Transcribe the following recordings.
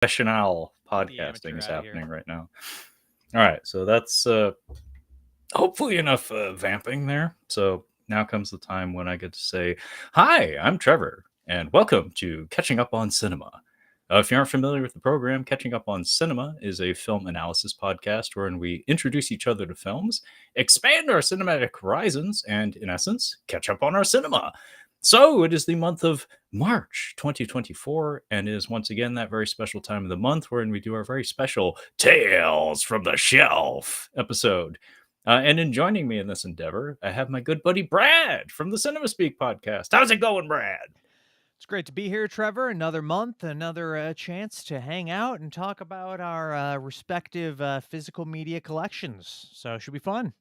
professional The podcasting amateur is out of here. happening right now. All right, so that's hopefully enough vamping there. So now comes the time when I get to say, "Hi, I'm Trevor, and welcome to Catching Up on Cinema." If you aren't familiar with the program, Catching Up on Cinema is a film analysis podcast wherein we introduce each other to films, expand our cinematic horizons, and, in essence, catch up on our cinema. So it is the month of March 2024, and it is once again that very special time of the month wherein we do our very special Tales from the Shelf episode. And in joining me in this endeavor, I have my good buddy Brad from the Cinema Speak podcast. How's it going, Brad? It's great to be here, Trevor. Another month, another chance to hang out and talk about our respective physical media collections. So it should be fun.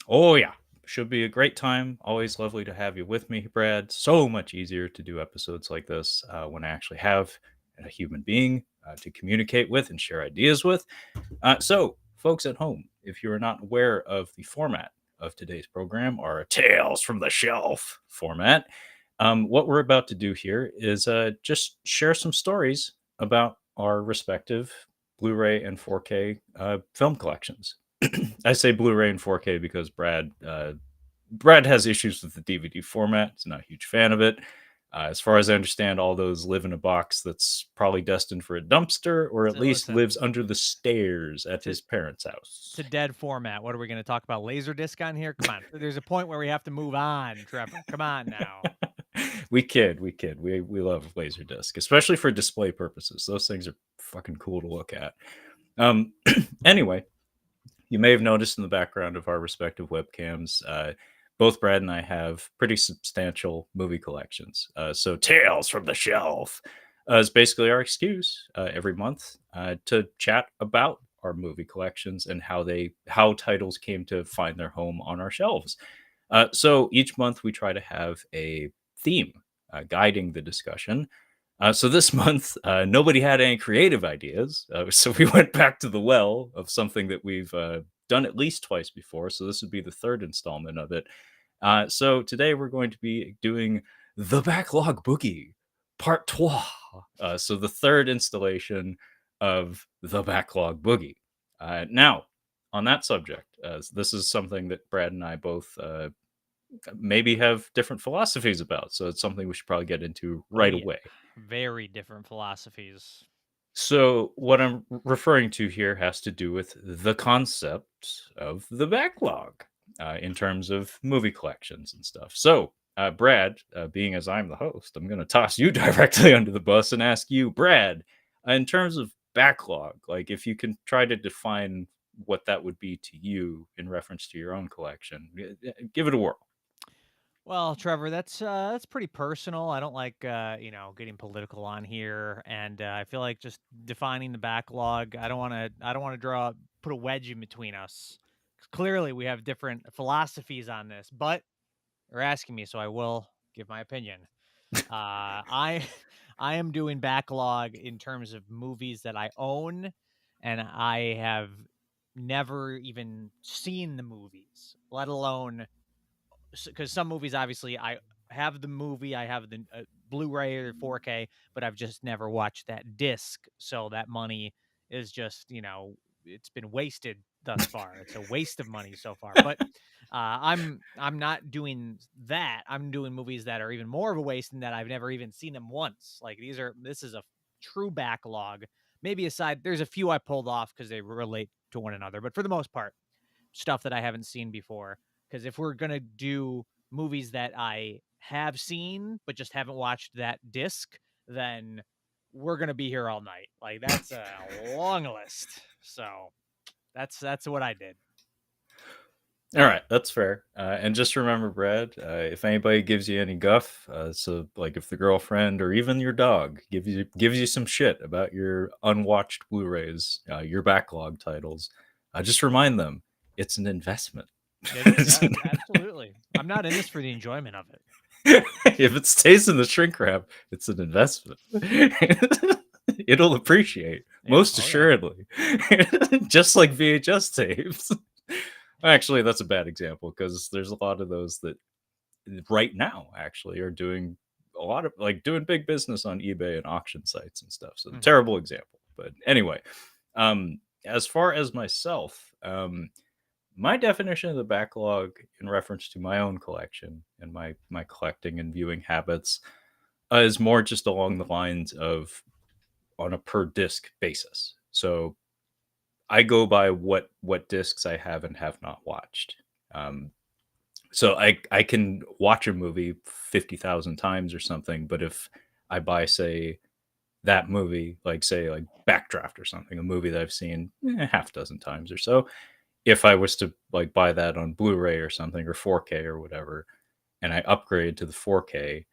Oh, yeah. Should be a great time. Always lovely to have you with me, Brad. So much easier to do episodes like this when I actually have a human being to communicate with and share ideas with. So, folks at home, if you are not aware of the format of today's program, our Tales from the Shelf format, what we're about to do here is just share some stories about our respective Blu-ray and 4K film collections. I say Blu-ray and 4K because Brad has issues with the DVD format. He's not a huge fan of it. As far as I understand, all those live in a box that's probably destined for a dumpster, or at So least listen, lives under the stairs at it's a, his parents' it's house. a dead format. What are we going to talk about? Laserdisc on here? Come on. There's a point where we have to move on, Trevor. Come on now. We kid. We love Laserdisc, especially for display purposes. Those things are fucking cool to look at. Um, anyway, you may have noticed in the background of our respective webcams, both Brad and I have pretty substantial movie collections. So, Tales from the Shelf is basically our excuse every month to chat about our movie collections and how titles came to find their home on our shelves. So each month we try to have a theme guiding the discussion. So this month, nobody had any creative ideas. So we went back to the well of something that we've done at least twice before. So this would be the third installment of it. So today we're going to be doing the Backlog Boogie Part Trois. So the third installation of the Backlog Boogie. Now, on that subject, this is something that Brad and I both maybe have different philosophies about. So it's something we should probably get into Oh, right yeah. away. Very different philosophies. So, what I'm referring to here has to do with the concept of the backlog in terms of movie collections and stuff. So, Brad, being as I'm the host, I'm going to toss you directly under the bus and ask you, Brad, in terms of backlog, like if you can try to define what that would be to you in reference to your own collection, give it a whirl. Well, Trevor, that's pretty personal. I don't like getting political on here, and I feel like just defining the backlog. I don't want to put a wedge in between us. 'Cause clearly, we have different philosophies on this, but you're asking me, so I will give my opinion. I I am doing backlog in terms of movies that I own, and I have never even seen the movies, let alone because some movies obviously I have the movie, I have the Blu-ray or 4K, but I've just never watched that disc. So that money is just it's been wasted thus far. It's a waste of money so far. But I'm not doing that. I'm doing movies that are even more of a waste and that I've never even seen them once. Like this is a true backlog. Maybe aside, there's a few I pulled off because they relate to one another, but for the most part, stuff that I haven't seen before. Because if we're gonna do movies that I have seen but just haven't watched that disc, then we're gonna be here all night. Like that's a long list. So that's what I did. All right, that's fair. And just remember, Brad, if anybody gives you any guff, so like if the girlfriend or even your dog gives you some shit about your unwatched Blu-rays, your backlog titles, just remind them it's an investment. It is absolutely. I'm not in this for the enjoyment of it. If it stays in the shrink wrap, it's an investment. It'll appreciate, Yeah. most Oh yeah. assuredly, just like VHS tapes. Actually, that's a bad example because there's a lot of those that right now actually are doing a lot of like doing big business on eBay and auction sites and stuff. So Mhm. terrible example. But anyway, as far as myself, my definition of the backlog in reference to my own collection and my collecting and viewing habits is more just along the lines of on a per disc basis. So I go by what discs I have and have not watched. Um, so I can watch a movie 50,000 times or something, but if I buy say that movie, like say like Backdraft or something, a movie that I've seen half dozen times or so, if I was to like buy that on Blu-ray or something or 4K or whatever, and I upgrade to the 4K,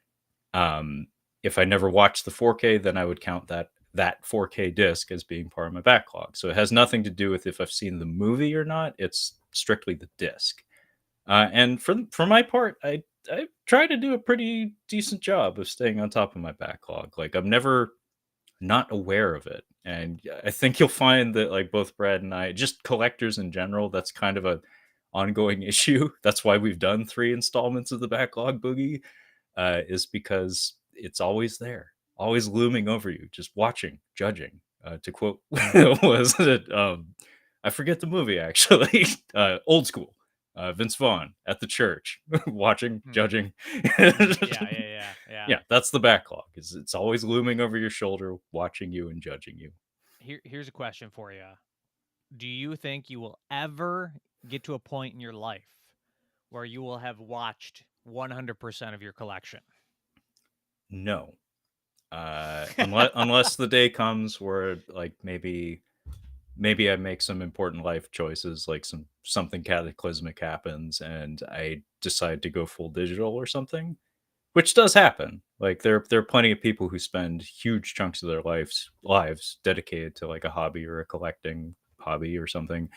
um, if I never watched the 4K, then I would count that 4K disc as being part of my backlog. So it has nothing to do with if I've seen the movie or not. It's strictly the disc. And for my part, I try to do a pretty decent job of staying on top of my backlog. Like I'm never not aware of it. And I think you'll find that like both Brad and I, just collectors in general, that's kind of a ongoing issue. That's why we've done 3 installments of the Backlog Boogie, is because it's always there, always looming over you, just watching, judging. To quote, was it? I forget the movie actually. Old School. Vince Vaughn at the church, watching, Mhm. judging. Yeah. Yeah, that's the backlog. Is it's always looming over your shoulder, watching you and judging you. Here's a question for you. Do you think you will ever get to a point in your life where you will have watched 100% of your collection? No, unless the day comes where like maybe I make some important life choices, like something cataclysmic happens, and I decide to go full digital or something, which does happen. Like there are plenty of people who spend huge chunks of their lives dedicated to like a hobby or a collecting hobby or something,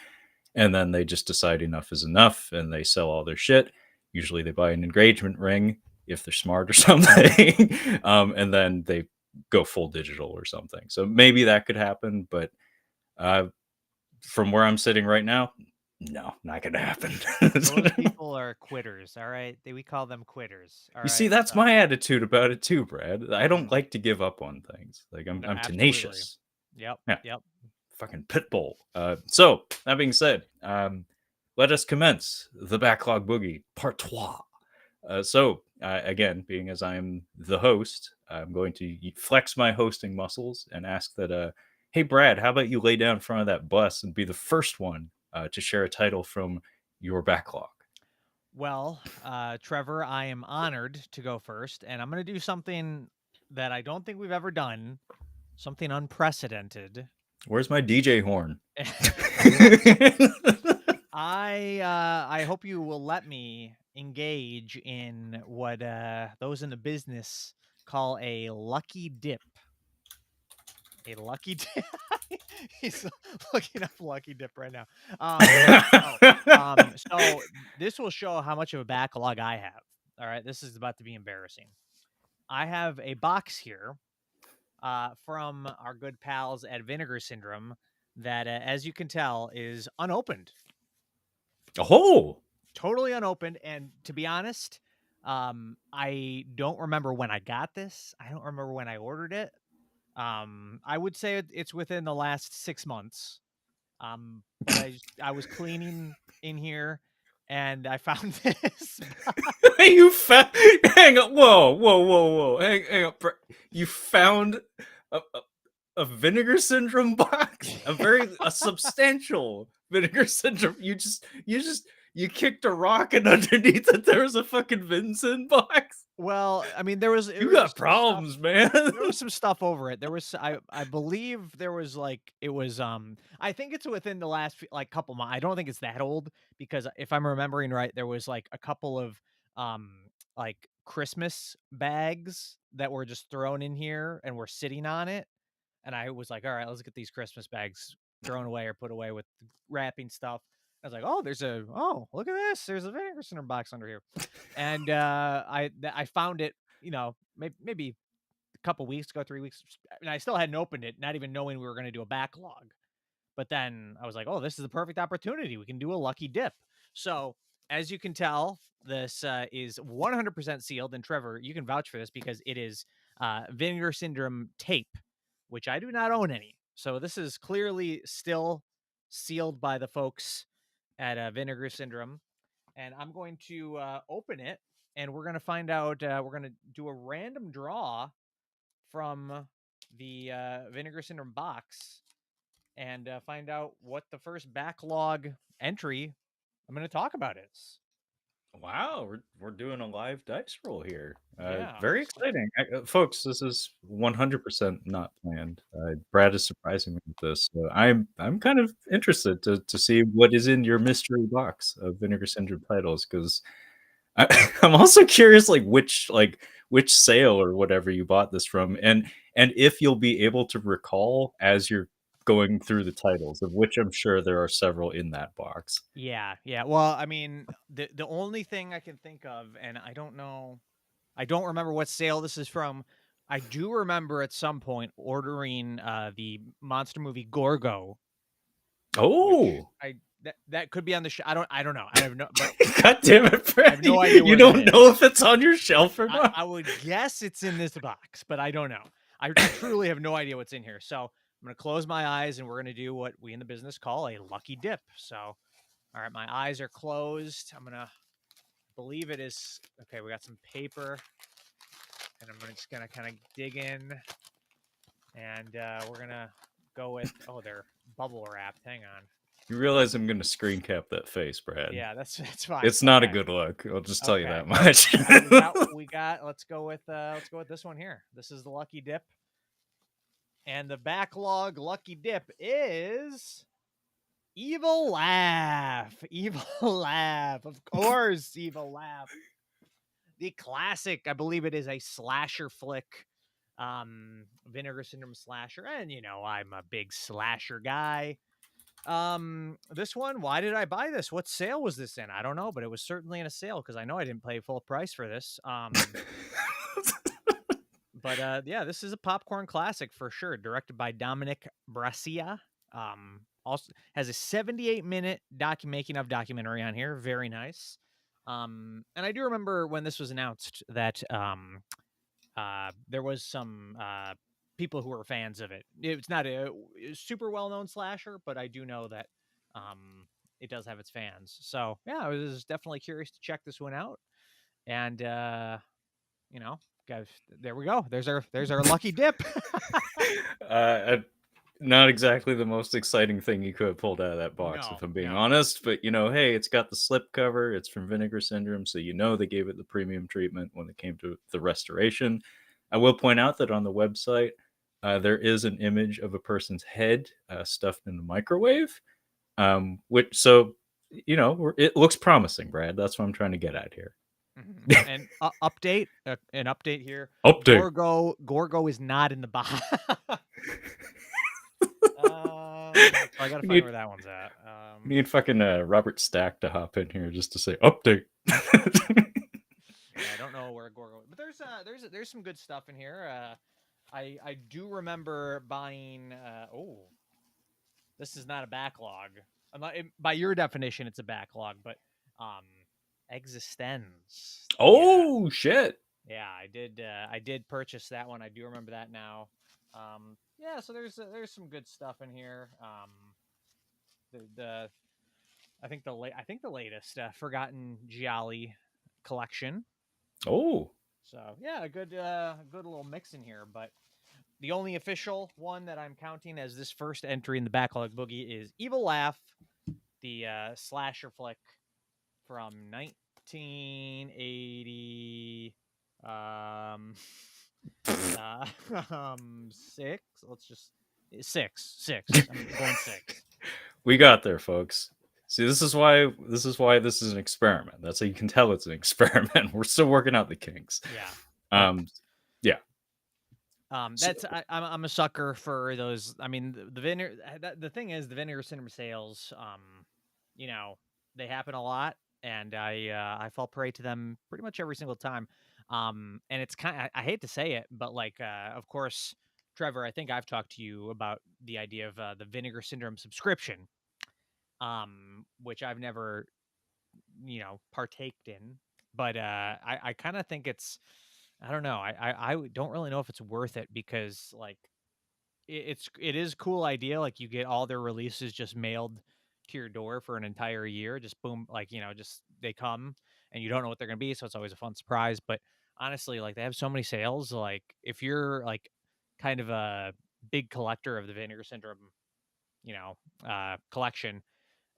and then they just decide enough is enough and they sell all their shit. Usually they buy an engagement ring if they're smart or something, and then they go full digital or something. So maybe that could happen, but uh, from where I'm sitting right now, no, not gonna happen. Those people are quitters, all right? We call them quitters, all You see, right? that's So, my attitude about it too, Brad. I don't mhm. like to give up on things. Like No, I'm absolutely. tenacious. Yep, Yeah, yep. fucking pit bull. So that being said, let us commence the Backlog Boogie Part Trois. Again, being as I'm the host, I'm going to flex my hosting muscles and ask that, hey, Brad, how about you lay down in front of that bus and be the first one to share a title from your backlog? Well, Trevor, I am honored to go first, and I'm going to do something that I don't think we've ever done, something unprecedented. Where's my DJ horn? I hope you will let me engage in what those in the business call a lucky dip. A lucky dip. He's looking up lucky dip right now. Oh, so this will show how much of a backlog I have. All right, this is about to be embarrassing. I have a box here from our good pals at Vinegar Syndrome that, as you can tell, is unopened, Oh, totally unopened. And to be honest, I don't remember when I got this. I don't remember when I ordered it. I would say it's within the last 6 months. But I was cleaning in here and I found this. you found. Hang on. Whoa. Hang on. You found a, a, a vinegar syndrome box? A substantial vinegar syndrome. You kicked a rock and underneath it there was a fucking Vincent box. Well, I mean, You there was got some stuff. problems, man. There was some stuff over it. There was I believe there was like it was I think it's within the last like couple months. I don't think it's that old because if I'm remembering right, there was like a couple of um like Christmas bags that were just thrown in here and were sitting on it. And I was like, all right, let's get these Christmas bags thrown away or put away with the wrapping stuff. I was like, oh, look at this. There's a vinegar center box under here. And I found it, maybe a couple weeks ago, 3 weeks, and I still hadn't opened it, not even knowing we were going to do a backlog. But then I was like, oh, this is the perfect opportunity. We can do a lucky dip. So as you can tell, this is 100% sealed. And Trevor, you can vouch for this because it is Vinegar Syndrome tape, which I do not own any. So this is clearly still sealed by the folks at Vinegar Syndrome. And I'm going to open it, and we're going to find out. We're going to do a random draw from the Vinegar Syndrome box and find out what the first backlog entry I'm going to talk about is. Wow, we're doing a live dice roll here. Yeah. Very exciting, folks. This is 100% not planned. Brad is surprising me with this, so I'm kind of interested to see what is in your mystery box of Vinegar Syndrome titles, because I'm also curious, which sale or whatever you bought this from, and if you'll be able to recall as you're going through the titles, of which I'm sure there are several in that box. Yeah, yeah. Well, I mean, the only thing I can think of, and I don't know, I don't remember what sale this is from. I do remember at some point ordering the monster movie Gorgo, which Oh. that could be on the I don't know. I have no, but God damn it, I Brad. have no idea You where that don't know is. if it's on your shelf or not. I would guess it's in this box, but I don't know. I truly have no idea what's in here. So I'm gonna close my eyes and we're gonna do what we in the business call a lucky dip. So, all right, my eyes are closed. I'm gonna believe it is okay. We got some paper, and I'm just gonna kind of dig in, and we're gonna go with they're bubble wrapped. Hang on. You realize I'm going to screen cap that face, Brad. Yeah, that's fine. It's not a good look. I'll just tell you Okay. that much. All right, we got. Let's go with this one here. This is the lucky dip, and the backlog lucky dip is Evil Laugh. Evil Laugh, of course. Evil Laugh, the classic. I believe it is a slasher flick, Vinegar Syndrome slasher, and I'm a big slasher guy. This one, why did I buy this? What sale was this in? I don't know, but it was certainly in a sale because I know I didn't pay full price for this. But yeah, this is a popcorn classic for sure. Directed by Dominic Brassia. Also has a 78-minute making of documentary on here. Very nice. And I do remember when this was announced that there was some people who were fans of it. It's not a super well-known slasher, but I do know that it does have its fans. So yeah, I was definitely curious to check this one out. And guys, there we go. There's our lucky dip. Not exactly the most exciting thing you could have pulled out of that box, No, if I'm being no. honest. But hey, it's got the slip cover. It's from Vinegar Syndrome, so they gave it the premium treatment when it came to the restoration. I will point out that on the website, there is an image of a person's head stuffed in the microwave. Which it looks promising, Brad. That's what I'm trying to get at here. And update, an update here. Update. Gorgo is not in the box. I gotta find where that one's at. Need fucking Robert Stack to hop in here just to say update. I don't know where Gorgo, but there's some good stuff in here. I do remember buying. This is not a backlog. By your definition, it's a backlog, but Existence. Oh shit! Yeah, I did purchase that one. I do remember that now. Yeah, so there's some good stuff in here. I think the latest Forgotten Gialli collection. Oh, so yeah, a good little mix in here. But the only official one that I'm counting as this first entry in the Backlog Boogie is Evil Laugh, the slasher flick from 1980. Six. Let's just six. I'm going six. We got there, folks. See, this is why this is an experiment. That's how you can tell it's an experiment. We're still working out the kinks. Yeah. Yeah. That's I'm a sucker for those. I mean, the vinegar. The thing is, the Vinegar Syndrome sales. They happen a lot, and I fall prey to them pretty much every single time. And it's I hate to say it, but of course, Trevor, I think I've talked to you about the idea of the Vinegar Syndrome subscription, which I've never partaked in. But I kind of think I don't know. I don't really know if it's worth it because like it is a cool idea. Like you get all their releases just mailed to your door for an entire year. Just boom, like just they come and you don't know what they're gonna be, so it's always a fun surprise. But honestly, like they have so many sales. Like if you're like kind of a big collector of the Vinegar Syndrome, collection,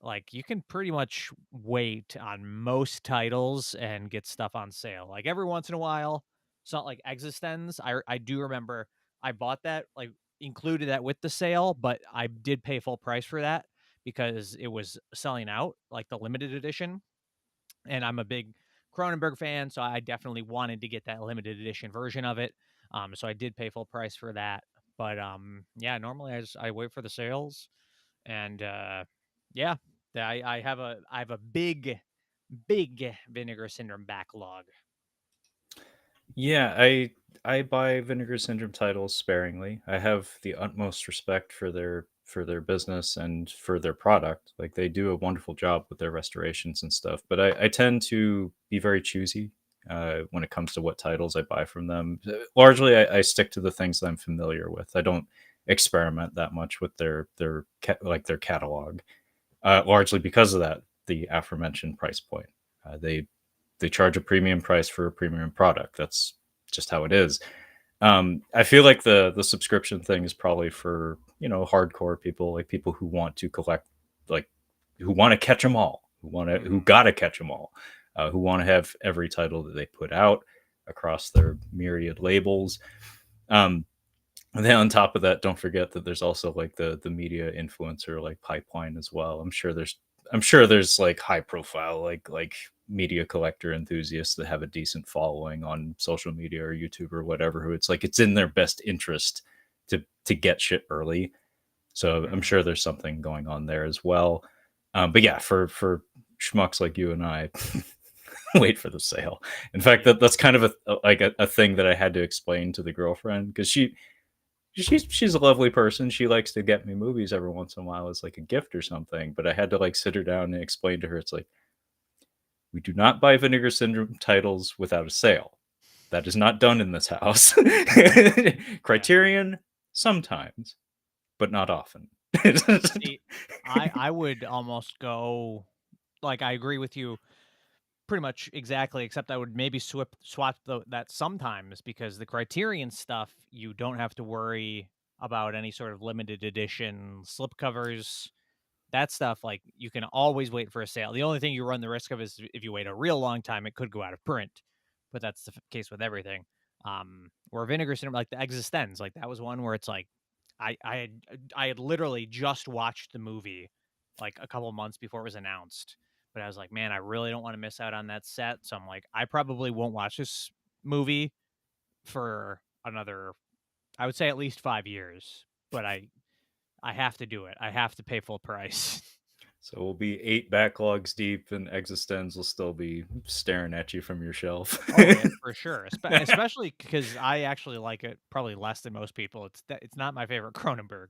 like you can pretty much wait on most titles and get stuff on sale. Like every once in a while, it's not like Existence. I do remember I bought that, like included that with the sale, but I did pay full price for that because it was selling out, like the limited edition. And I'm a big Cronenberg fan, so I definitely wanted to get that limited edition version of it. So I did pay full price for that. But yeah, normally I wait for the sales, and yeah, I have a big Vinegar Syndrome backlog. Yeah, I buy Vinegar Syndrome titles sparingly. I have the utmost respect for their business and for their product. Like they do a wonderful job with their restorations and stuff. But I tend to be very choosy when it comes to what titles I buy from them. Largely, I stick to the things that I'm familiar with. I don't experiment that much with their catalog. Largely because of that, the aforementioned price point. They charge a premium price for a premium product. That's just how it is. I feel like the subscription thing is probably for hardcore people, like people who want to collect, like who want to catch them all, who gotta catch them all, who want to have every title that they put out across their myriad labels. Um, and then on top of that, don't forget that there's also like the media influencer like pipeline as well. I'm sure there's like high profile like media collector enthusiasts that have a decent following on social media or YouTube or whatever, who it's in their best interest to get shit early. So I'm Mhm. sure there's something going on there as well. But yeah, for schmucks like you and I, wait for the sale. In fact, that's kind of a thing that I had to explain to the girlfriend because she's a lovely person. She likes to get me movies every once in a while as like a gift or something. But I had to like sit her down and explain to her, it's like we do not buy Vinegar Syndrome titles without a sale. That is not done in this house. Yeah. Criterion sometimes, but not often. See, I would almost go like I agree with you pretty much exactly, except I would maybe swap that sometimes because the Criterion stuff you don't have to worry about any sort of limited edition slipcovers. That stuff, like you can always wait for a sale. The only thing you run the risk of is if you wait a real long time, it could go out of print. But that's the case with everything. Where Vinegar Syndrome, like the Existenz, like that was one where it's like I had literally just watched the movie like a couple months before it was announced. But I was like, man, I really don't want to miss out on that set. So I'm like, I probably won't watch this movie for another, I would say at least 5 years. But I have to do it. I have to pay full price. So we'll be 8 backlogs deep, and Existenz will still be staring at you from your shelf. Oh yeah, for sure. Especially because I actually like it probably less than most people. It's not my favorite Cronenberg.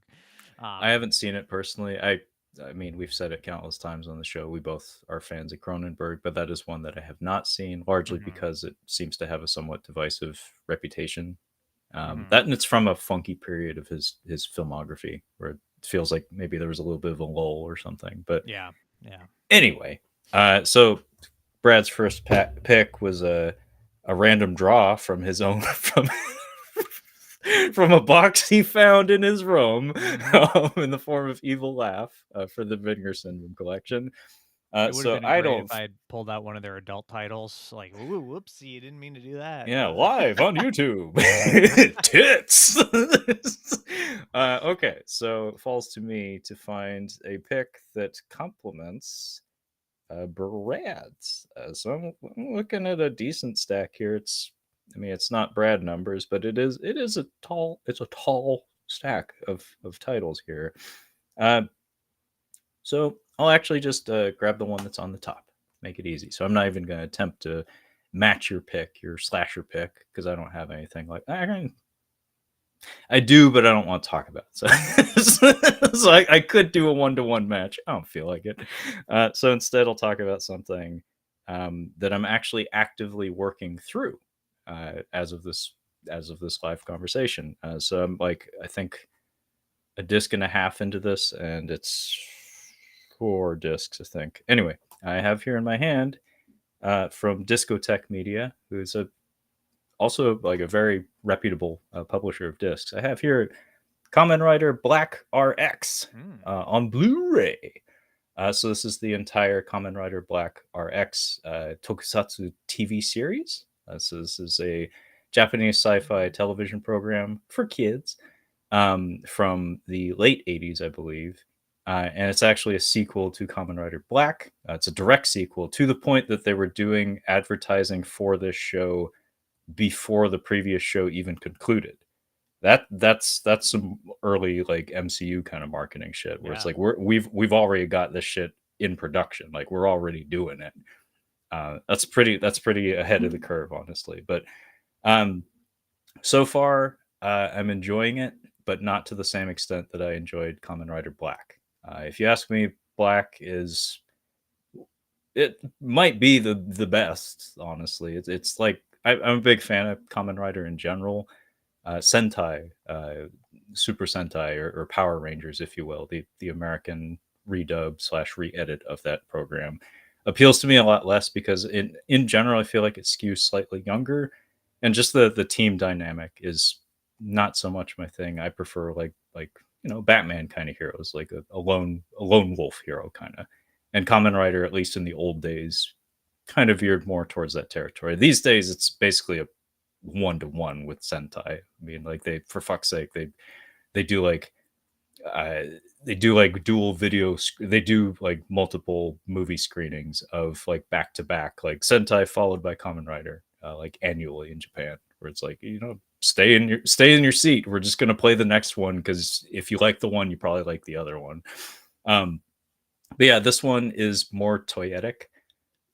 I Um, haven't seen it personally. I mean, we've said it countless times on the show. We both are fans of Cronenberg, but that is one that I have not seen, largely mhm, because it seems to have a somewhat divisive reputation. mhm. That and it's from a funky period of his filmography where it feels like maybe there was a little bit of a lull or something. But Yeah, yeah. anyway, so Brad's first pick was a random draw from his own from a box he found in his room Mhm. in the form of Evil Laugh for the Vinegar Syndrome collection. It would have So been I great if don't, I had pulled out one of their adult titles. Like, ooh, whoopsie, you didn't mean to do that. yeah, live on YouTube, tits. Okay, so it falls to me to find a pick that complements Brad's. I'm looking at a decent stack here. I mean, it's not Brad numbers, but it is a tall stack of titles here. Uh, so I'll actually just grab the one that's on the top, make it easy. So I'm not even going to attempt to match your pick, your slasher pick, because I don't have anything like that. I do, but I don't want to talk about it. So I could do a 1-to-1 match. I don't feel like it. So instead, I'll talk about something that I'm actually actively working through as of this live conversation. So I'm like, I think a disc and a half into this, and it's 4 discs, I think. Anyway, I have here in my hand from Discotheque Media, who's also like a very reputable publisher of discs. I have here Kamen Rider Black RX on Blu-ray. So this is the entire Kamen Rider Black RX tokusatsu TV series. So this is a Japanese sci-fi television program for kids from the late 80s, I believe. And it's actually a sequel to Kamen Rider Black. It's a direct sequel to the point that they were doing advertising for this show before the previous show even concluded. That's some early like MCU kind of marketing shit where it's like we've already got this shit in production, like we're already doing it. That's pretty ahead of the curve, honestly. But so far I'm enjoying it, but not to the same extent that I enjoyed Kamen Rider Black. If you ask me, Black is it might be the best, honestly. It's like I'm a big fan of Kamen Rider in general. Sentai, Super Sentai, or Power Rangers, if you will, the American redub / re-edit of that program appeals to me a lot less because in general I feel like it skews slightly younger, and just the team dynamic is not so much my thing. I prefer like Batman kind of heroes, like a lone wolf hero kind of, and Kamen Rider, at least in the old days, kind of veered more towards that territory. These days it's basically a 1-to-1 with Sentai. I mean, like for fuck's sake, they do like uh, they do like dual video. They do like multiple movie screenings of like back to back, like Sentai followed by Kamen Rider, like annually in Japan, where it's like stay in your seat. We're just gonna play the next one because if you like the one, you probably like the other one. But yeah, this one is more toyetic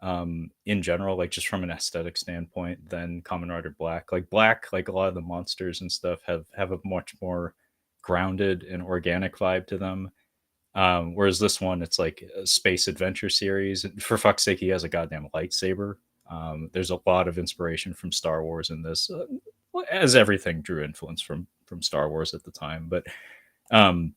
in general, like just from an aesthetic standpoint than Kamen Rider Black. Like Black, like a lot of the monsters and stuff have a much more grounded and organic vibe to them. Whereas this one, it's like a space adventure series. For fuck's sake, he has a goddamn lightsaber. There's a lot of inspiration from Star Wars in this, as everything drew influence from Star Wars at the time. But um,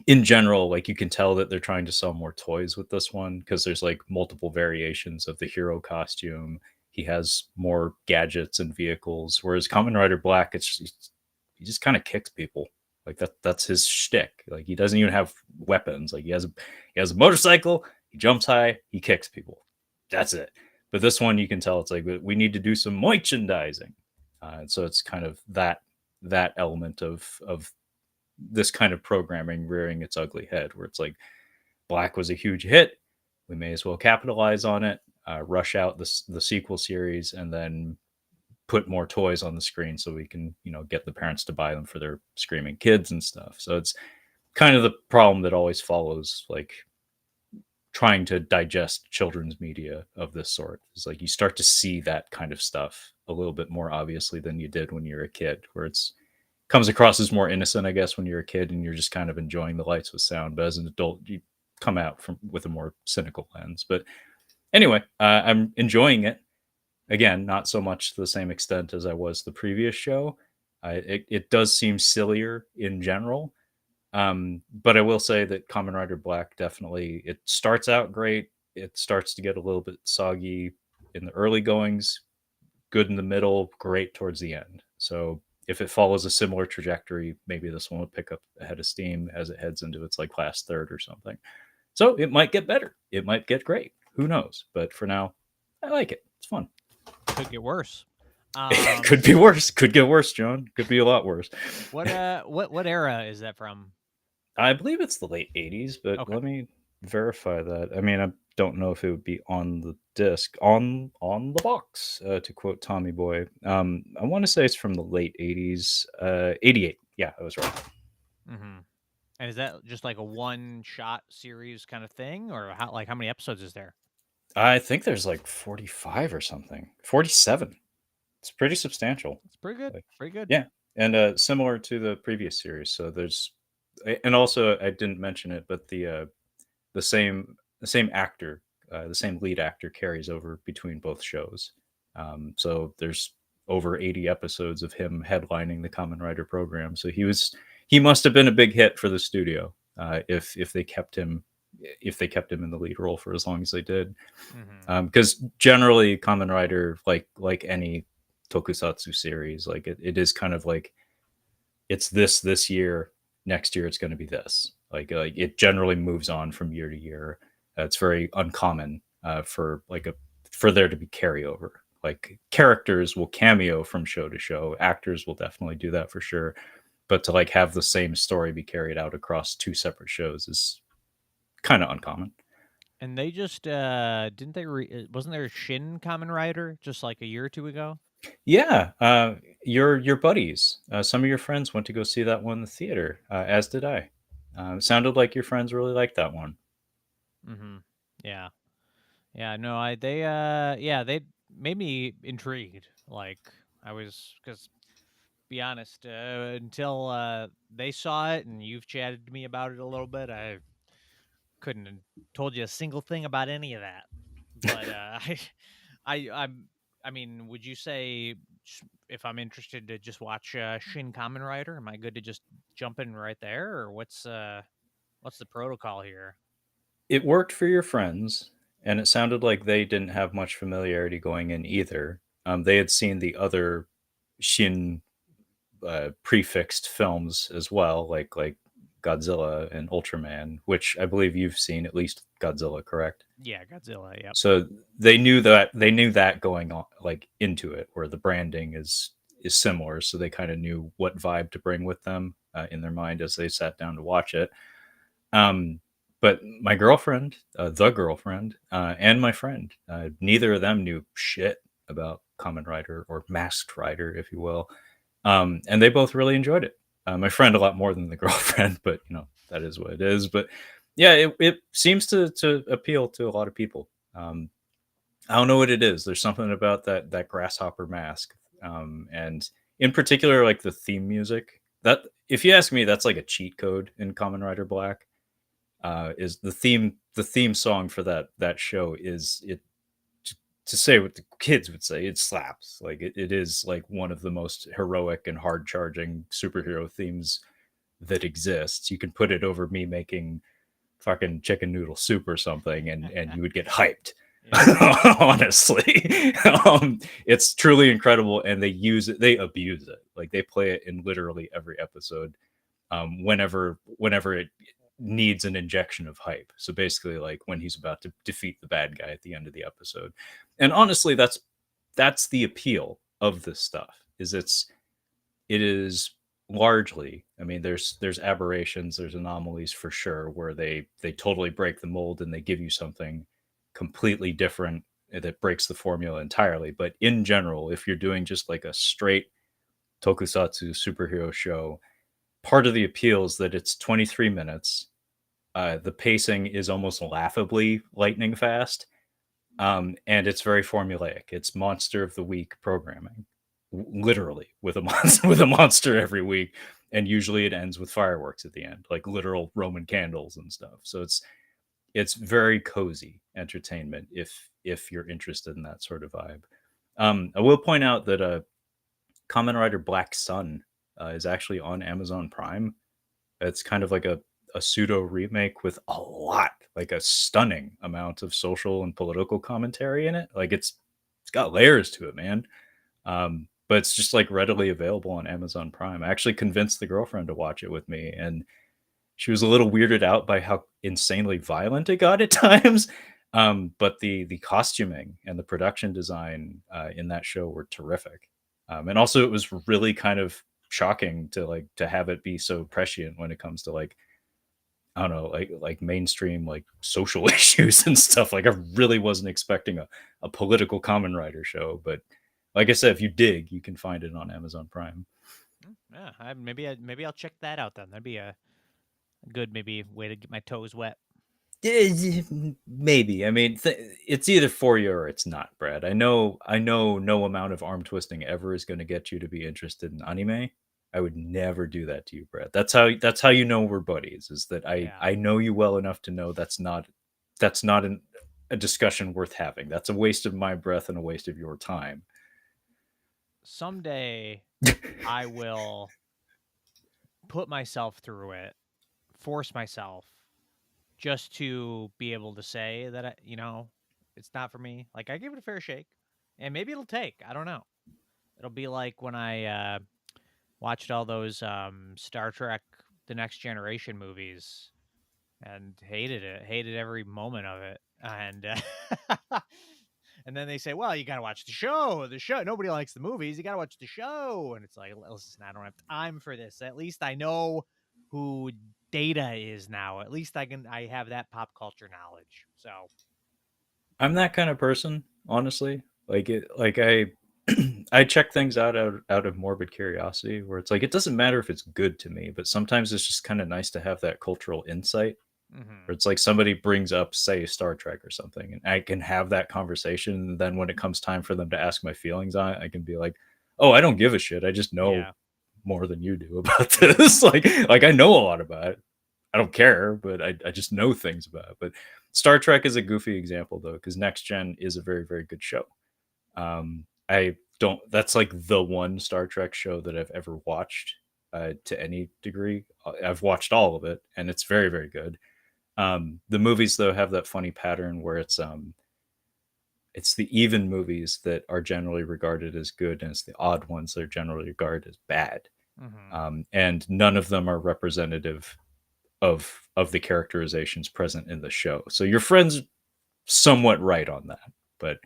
in general, like you can tell that they're trying to sell more toys with this one because there's like multiple variations of the hero costume. He has more gadgets and vehicles, whereas Kamen Rider Black, he just kind of kicks people. Like that's his shtick. Like he doesn't even have weapons. Like he has a motorcycle. He jumps high. He kicks people. That's it. But this one, you can tell it's like we need to do some merchandising. So it's kind of that element of this kind of programming rearing its ugly head, where it's like Black was a huge hit. We may as well capitalize on it, rush out the sequel series, and then put more toys on the screen so we can get the parents to buy them for their screaming kids and stuff. So it's kind of the problem that always follows like trying to digest children's media of this sort. It's like you start to see that kind of stuff a little bit more obviously than you did when you were a kid, where it's comes across as more innocent, I guess, when you're a kid and you're just kind of enjoying the lights with sound. But as an adult, you come out with a more cynical lens. But anyway, I'm enjoying it. Again, not so much to the same extent as I was the previous show. It does seem sillier in general. But I will say that Kamen Rider Black definitely, it starts out great. It starts to get a little bit soggy in the early goings, good in the middle, great towards the end. So if it follows a similar trajectory, maybe this one will pick up a head of steam as it heads into its like last third or something. So it might get better. It might get great. Who knows? But for now, I like it. It's fun. Could get worse. Could be worse. Could get worse, John. Could be a lot worse. What era is that from? I believe it's the late 80s, but let me verify that. I mean, I don't know if it would be on the disc, on the box, to quote Tommy Boy. I want to say it's from the late 80s, 88. Yeah, I was right. Mm-hmm. And is that just like a one-shot series kind of thing, or how many episodes is there? I think there's like 45 or something. 47. It's pretty substantial. It's pretty good. Like, pretty good. yeah. and similar to the previous series. So there's, and also I didn't mention it, but the same actor, the same lead actor carries over between both shows. So there's over 80 episodes of him headlining the Kamen Rider program. So he must have been a big hit for the studio, if they kept him in the lead role for as long as they did. Because generally Kamen Rider, like any tokusatsu series, like it is kind of like, it's this year, next year it's going to be this. Like it generally moves on from year to year. It's very uncommon, for there to be carryover. Like characters will cameo from show to show. Actors will definitely do that for sure. But to like have the same story be carried out across two separate shows is kind of uncommon. And they just didn't they wasn't there a Shin Kamen Rider just like a year or two ago? Yeah, your buddies, some of your friends went to go see that one in the theater, as did I. It sounded like your friends really liked that one. Mm-hmm. Yeah. Yeah, no, yeah, they made me intrigued. Like I was, because be honest, until they saw it and you've chatted to me about it a little bit, I couldn't have told you a single thing about any of that. But I, I'm, I mean, would you say if I'm interested to just watch Shin Kamen Rider, am I good to just jump in right there, or what's the protocol here? It worked for your friends, and it sounded like they didn't have much familiarity going in either. They had seen the other Shin prefixed films as well, like Godzilla and Ultraman, which I believe you've seen, at least Godzilla, correct? Yeah, Godzilla. Yep. So they knew that going on, like into it, where the branding is similar, so they kind of knew what vibe to bring with them, in their mind as they sat down to watch it. Um, but my girlfriend, the girlfriend, and my friend, neither of them knew shit about Kamen Rider, or Masked Rider, if you will, and they both really enjoyed it. My friend a lot more than the girlfriend, but that is what it is. But yeah, it seems to appeal to a lot of people. I don't know what it is. There's something about that grasshopper mask, and in particular, like the theme music. That, if you ask me, that's like a cheat code in Kamen Rider Black. Is the theme song for that show, is it, to say what the kids would say, it slaps. Like it is like one of the most heroic and hard charging superhero themes that exists. You can put it over me making fucking chicken noodle soup or something, and you would get hyped. Yeah. Honestly, it's truly incredible, and they abuse it. Like they play it in literally every episode, whenever it needs an injection of hype. So basically, like when he's about to defeat the bad guy at the end of the episode. And honestly, that's the appeal of this stuff. It is largely, I mean, there's aberrations, there's anomalies for sure, where they totally break the mold and they give you something completely different that breaks the formula entirely. But in general, if you're doing just like a straight tokusatsu superhero show, part of the appeal is that it's 23 minutes. The pacing is almost laughably lightning fast, and it's very formulaic. It's monster of the week programming, literally with a monster with a monster every week, and usually it ends with fireworks at the end, like literal Roman candles and stuff. So it's very cozy entertainment if you're interested in that sort of vibe. I will point out that Kamen Rider Black Sun is actually on Amazon Prime. It's kind of like a pseudo remake with a lot, like a stunning amount of social and political commentary in it. Like it's got layers to it, man. But it's just like readily available on Amazon Prime. I actually convinced the girlfriend to watch it with me, and she was a little weirded out by how insanely violent it got at times. But the costuming and the production design in that show were terrific. And also it was really kind of shocking to have it be so prescient when it comes to, like, I don't know, like mainstream, like social issues and stuff. Like I really wasn't expecting a political Kamen Rider show, but like I said, if you dig, you can find it on Amazon Prime. Yeah, maybe I'll check that out then. That'd be a good maybe way to get my toes wet. Maybe. I mean, it's either for you or it's not, Brad. I know no amount of arm twisting ever is going to get you to be interested in anime. I would never do that to you, Brad. That's how you know we're buddies. Is that Yeah. I know you well enough to know that's not a discussion worth having. That's a waste of my breath and a waste of your time. Someday I will put myself through it, force myself just to be able to say that it's not for me. Like I give it a fair shake, and maybe it'll take. I don't know. It'll be like when I watched all those Star Trek: The Next Generation movies and hated it, hated every moment of it, and and then they say, "Well, you got to watch the show. The show. Nobody likes the movies. You got to watch the show." And it's like, listen, I don't have time for this. At least I know who Data is now. At least I have that pop culture knowledge. So I'm that kind of person, honestly. Like I check things out of morbid curiosity, where it's like it doesn't matter if it's good to me, but sometimes it's just kind of nice to have that cultural insight. Where it's like somebody brings up, say, Star Trek or something, and I can have that conversation. And then when it comes time for them to ask my feelings on it, I can be like, "Oh, I don't give a shit. I just know yeah, more than you do about this. like I know a lot about it. I don't care, but I just know things about it." But Star Trek is a goofy example though, because Next Gen is a very, very good show. I don't. That's like the one Star Trek show that I've ever watched to any degree. I've watched all of it, and it's very, very good. The movies though have that funny pattern where it's the even movies that are generally regarded as good, and it's the odd ones that are generally regarded as bad. mm-hmm. And none of them are representative of the characterizations present in the show. So your friend's somewhat right on that. But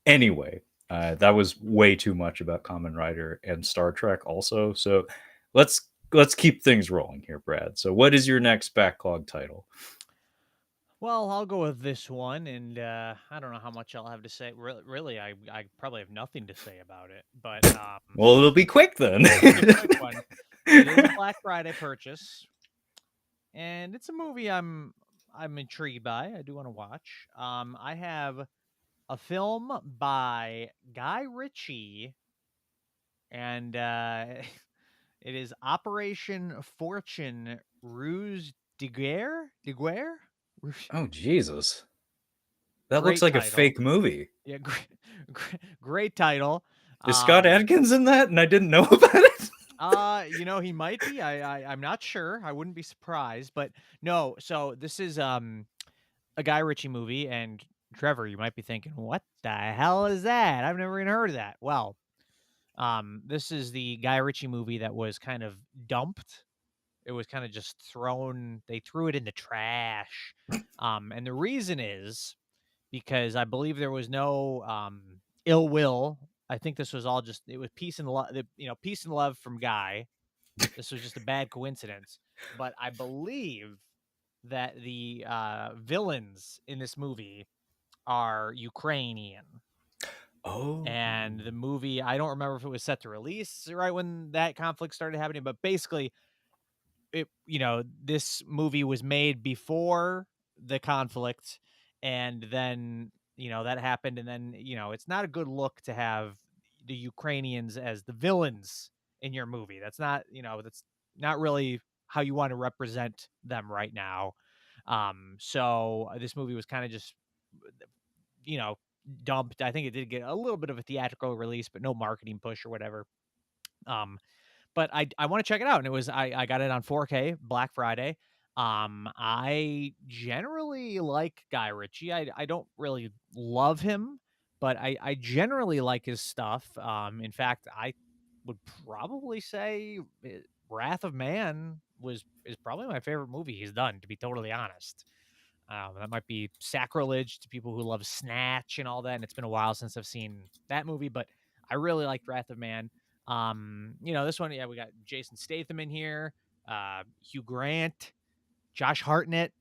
anyway, that was way too much about Kamen Rider and Star Trek also. So let's keep things rolling here, Brad. So what is your next backlog title? Well, I'll go with this one, and I don't know how much I'll have to say. Really, I probably have nothing to say about it. But Well, it'll be quick then. it'll be a quick one. It is a Black Friday purchase, and it's a movie I'm intrigued by. I do want to watch. I have a film by Guy Ritchie, and it is Operation Fortune Ruse de Guerre. De Guerre? Oh Jesus. That looks Great like a title. fake movie. Yeah, great title. Is Scott Um, Adkins in that and I didn't know about it? he might be. I'm not sure. I wouldn't be surprised, but no. So this is a Guy Ritchie movie, and Trevor, you might be thinking, what the hell is that? I've never even heard of that. Well, this is the Guy Ritchie movie that was kind of dumped. It was kind of just thrown. They threw it in the trash. And the reason is because I believe there was no ill will. I think this was all just it was peace and love, peace and love from Guy. This was just a bad coincidence. But I believe that the villains in this movie are Ukrainian. Oh. And the movie, I don't remember if it was set to release right when that conflict started happening, but basically this movie was made before the conflict, and then that happened, and then it's not a good look to have the Ukrainians as the villains in your movie. That's not really how you want to represent them right now. So this movie was kind of just you know dumped. I think it did get a little bit of a theatrical release, but no marketing push or whatever. um but I want to check it out, and I got it on 4K Black Friday. I generally like Guy Ritchie. I don't really love him, but I generally like his stuff. In fact, I would probably say Wrath of Man is probably my favorite movie he's done, to be totally honest. That might be sacrilege to people who love Snatch and all that, and it's been a while since I've seen that movie, but I really liked Wrath of Man. This one, yeah, we got Jason Statham in here, Hugh Grant, Josh Hartnett,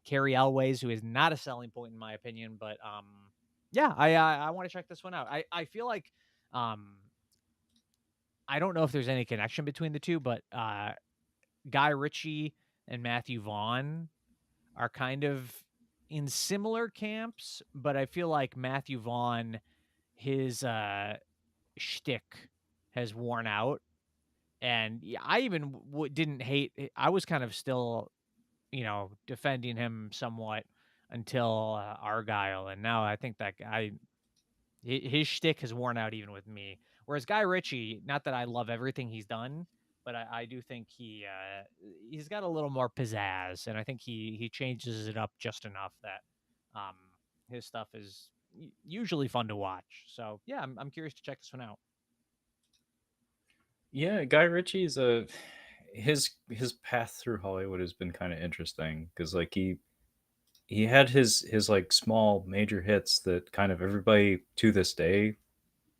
Carrie Elways, who is not a selling point in my opinion, but yeah, I want to check this one out. I feel like I don't know if there's any connection between the two, but Guy Ritchie and Matthew Vaughn are kind of in similar camps, but I feel like Matthew Vaughn, his shtick has worn out, And yeah, I even didn't hate. I was kind of still, defending him somewhat until Argyle, and now I think that guy, his shtick has worn out even with me. Whereas Guy Ritchie, not that I love everything he's done, but I do think he's got a little more pizzazz, and I think he changes it up just enough that um, his stuff is usually fun to watch. So yeah, I'm curious to check this one out. Yeah, Guy Ritchie's a his path through Hollywood has been kind of interesting because like he had his like small major hits that kind of everybody to this day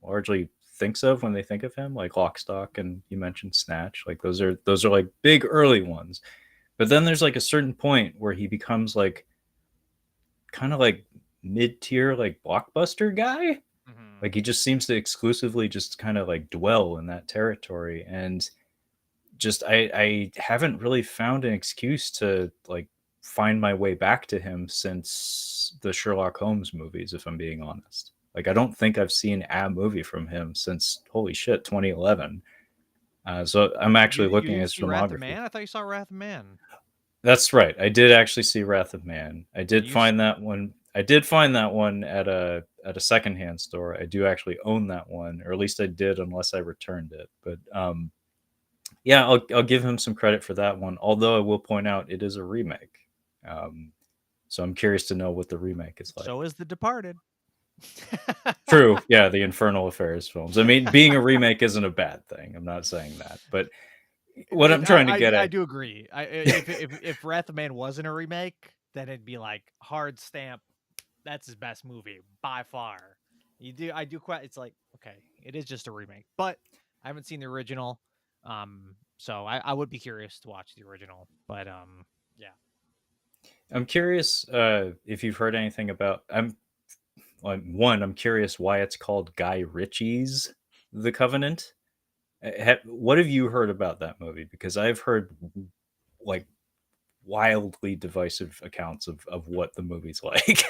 largely thinks of when they think of him, like Lock, Stock, and you mentioned Snatch. Like those are like big early ones. But then there's like a certain point where he becomes like kind of like mid tier like blockbuster guy. Hmm. Like he just seems to exclusively just kind of like dwell in that territory, and just I haven't really found an excuse to like find my way back to him since the Sherlock Holmes movies, if I'm being honest. Like I don't think I've seen a movie from him since holy shit 2011. So I'm You actually you looking at didn't his see Wrath of filmography. Man? I thought you saw Wrath of Man. That's right. I did actually see Wrath of Man. I did You s- find that one. I did find that one at a secondhand store. I do actually own that one, or at least I did, unless I returned it. But yeah, I'll give him some credit for that one. Although I will point out it is a remake. Um, so I'm curious to know what the remake is like. so is The Departed. True, yeah, the Infernal Affairs films. I mean, being a remake isn't a bad thing. I'm not saying that, but what I'm trying to get I at. do agree. If Wrath of Man wasn't a remake, then it'd be like hard stamp. That's his best movie by far. I do quite. It's like okay, it is just a remake, but I haven't seen the original. So I would be curious to watch the original, but yeah. I'm curious if you've heard anything about. One. I'm curious why it's called Guy Ritchie's The Covenant. What have you heard about that movie? Because I've heard like wildly divisive accounts of what the movie's like.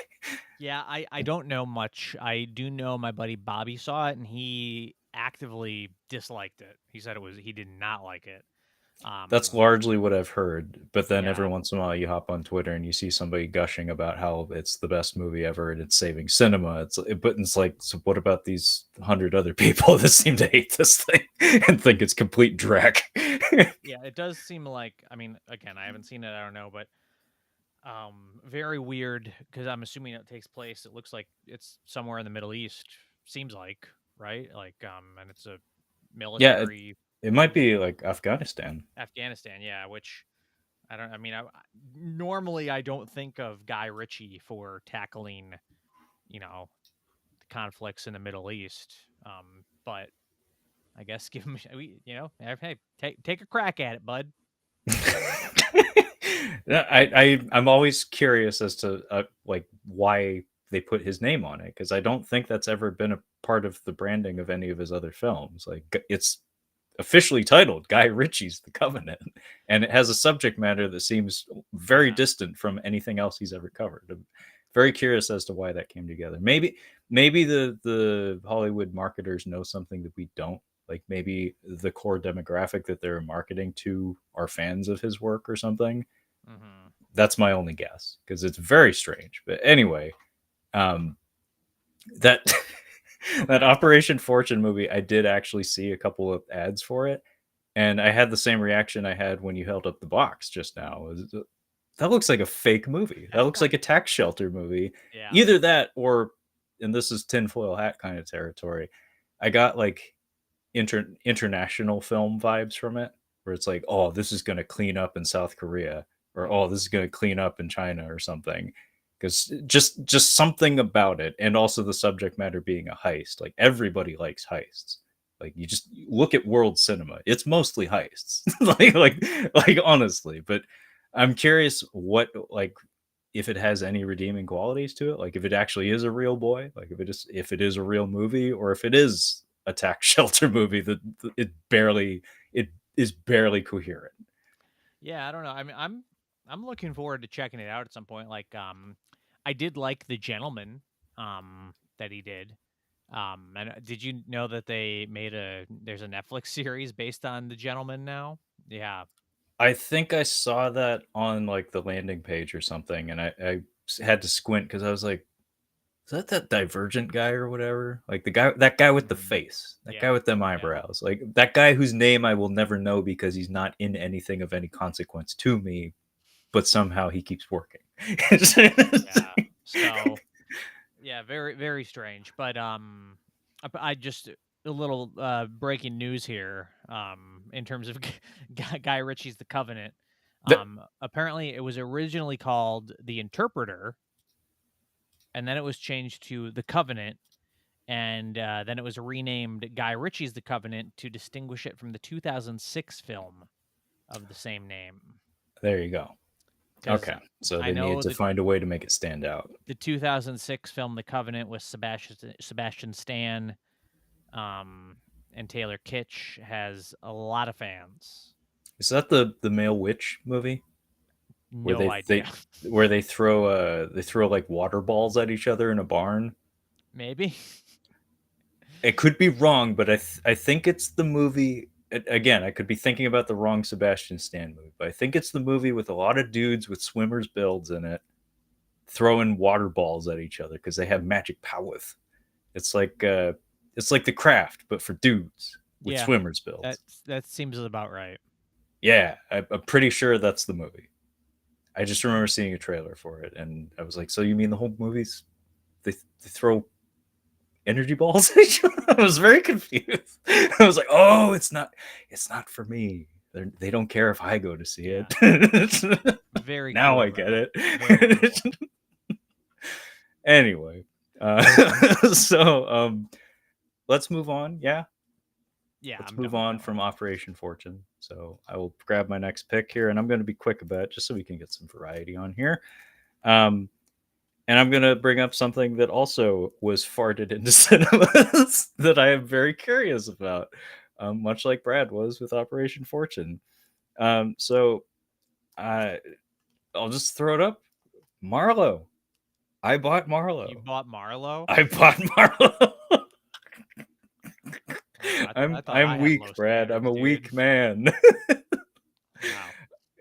Yeah, I don't know much. I do know my buddy Bobby saw it and he actively disliked it. He said he did not like it. That's Um, largely what I've heard. But then every yeah, once in a while, you hop on Twitter and you see somebody gushing about how it's the best movie ever and it's saving cinema. But it's like, so what about these 100 other people that seem to hate this thing and think it's complete dreck? yeah, it does seem like. I mean, again, I haven't seen it. I don't know, but very weird because I'm assuming it takes place. It looks like it's somewhere in the Middle East. Seems like right, like and it's a Yeah, military it might thing. be like Afghanistan. Afghanistan, yeah, which I don't. I mean, normally I don't think of Guy Ritchie for tackling, the conflicts in the Middle East. But I guess give him, hey, take a crack at it, bud. I'm always curious as to like why they put his name on it because I don't think that's ever been a part of the branding of any of his other films. Like it's officially titled Guy Ritchie's The Covenant, and it has a subject matter that seems very Yeah, distant from anything else he's ever covered. I'm very curious as to why that came together. Maybe the Hollywood marketers know something that we don't. Like maybe the core demographic that they're marketing to are fans of his work or something. hmm, That's my only guess because it's very strange. But anyway, um, that that Operation Fortune movie, I did actually see a couple of ads for it, and I had the same reaction I had when you held up the box just now. That looks like a fake movie. That looks like a tax shelter movie. yeah, Either that or, and this is tinfoil hat kind of territory. I got like international film vibes from it, where it's like, oh, this is going to clean up in South Korea, or oh, this hmm, is going to clean up in China or something. Because just something about it, and also the subject matter being a heist. Like everybody likes heists. Like you just look at world cinema; it's mostly heists. like honestly. But I'm curious what like if it has any redeeming qualities to it, like if it actually is a real boy, like if it is a real movie, or if it is a tax shelter movie that it is barely coherent. yeah. I don't know. I mean, I'm looking forward to checking it out at some point. Like, I did like The Gentleman, that he did. And did you know that there's a Netflix series based on The Gentleman now? Yeah. I think I saw that on like the landing page or something, and had to squint because I was like, "Is that Divergent guy or whatever?" Like that guy with the Mhm. face, that guy Yeah. with them Yeah. eyebrows, like that guy whose name I will never know because he's not in anything of any consequence to me, but somehow he keeps working. Yeah. So, yeah, very very strange. But I just a little breaking news here. In terms of Guy Ritchie's The Covenant. That- Apparently it was originally called The Interpreter, and then it was changed to The Covenant, and then it was renamed Guy Ritchie's The Covenant to distinguish it from the 2006 film of the same name. there you go. Because Okay, so I they needed know to that find a way to make it stand out. the 2006 film The Covenant with Sebastian Stan, um, and Taylor Kitsch has a lot of fans. Is that the male witch movie where No idea. they throw like water balls at each other in a barn? Maybe. It could be wrong, but I think it's the movie. Again, I could be thinking about the wrong Sebastian Stan movie, but I think it's the movie with a lot of dudes with swimmers' builds in it throwing water balls at each other because they have magic powers. It's like the craft, but for dudes with Yeah, swimmers' that builds. that seems about right. Yeah, I'm pretty sure that's the movie. I just remember seeing a trailer for it, and I was like, "So you mean the whole movie's they throw energy balls at each other?" I was very confused. I was like, "Oh, it's not for me. They don't care if I go to see Yeah, it." very Now cool I get though. Very it. cool. Anyway, so let's move on. Yeah, Yeah, let's I'm move done with on that one. from Operation Fortune. So I will grab my next pick here, and I'm going to be quick about it, just so we can get some variety on here. Um, and I'm going to bring up something that also was farted into cinemas that I am very curious about, much like Brad was with Operation Fortune. So I, I'll just throw it up. Marlowe. I bought You Marlowe. bought Marlowe? I bought Marlowe. Oh, I thought I'm I had low weak, Brad. I'm standards, a dude. weak man. Wow.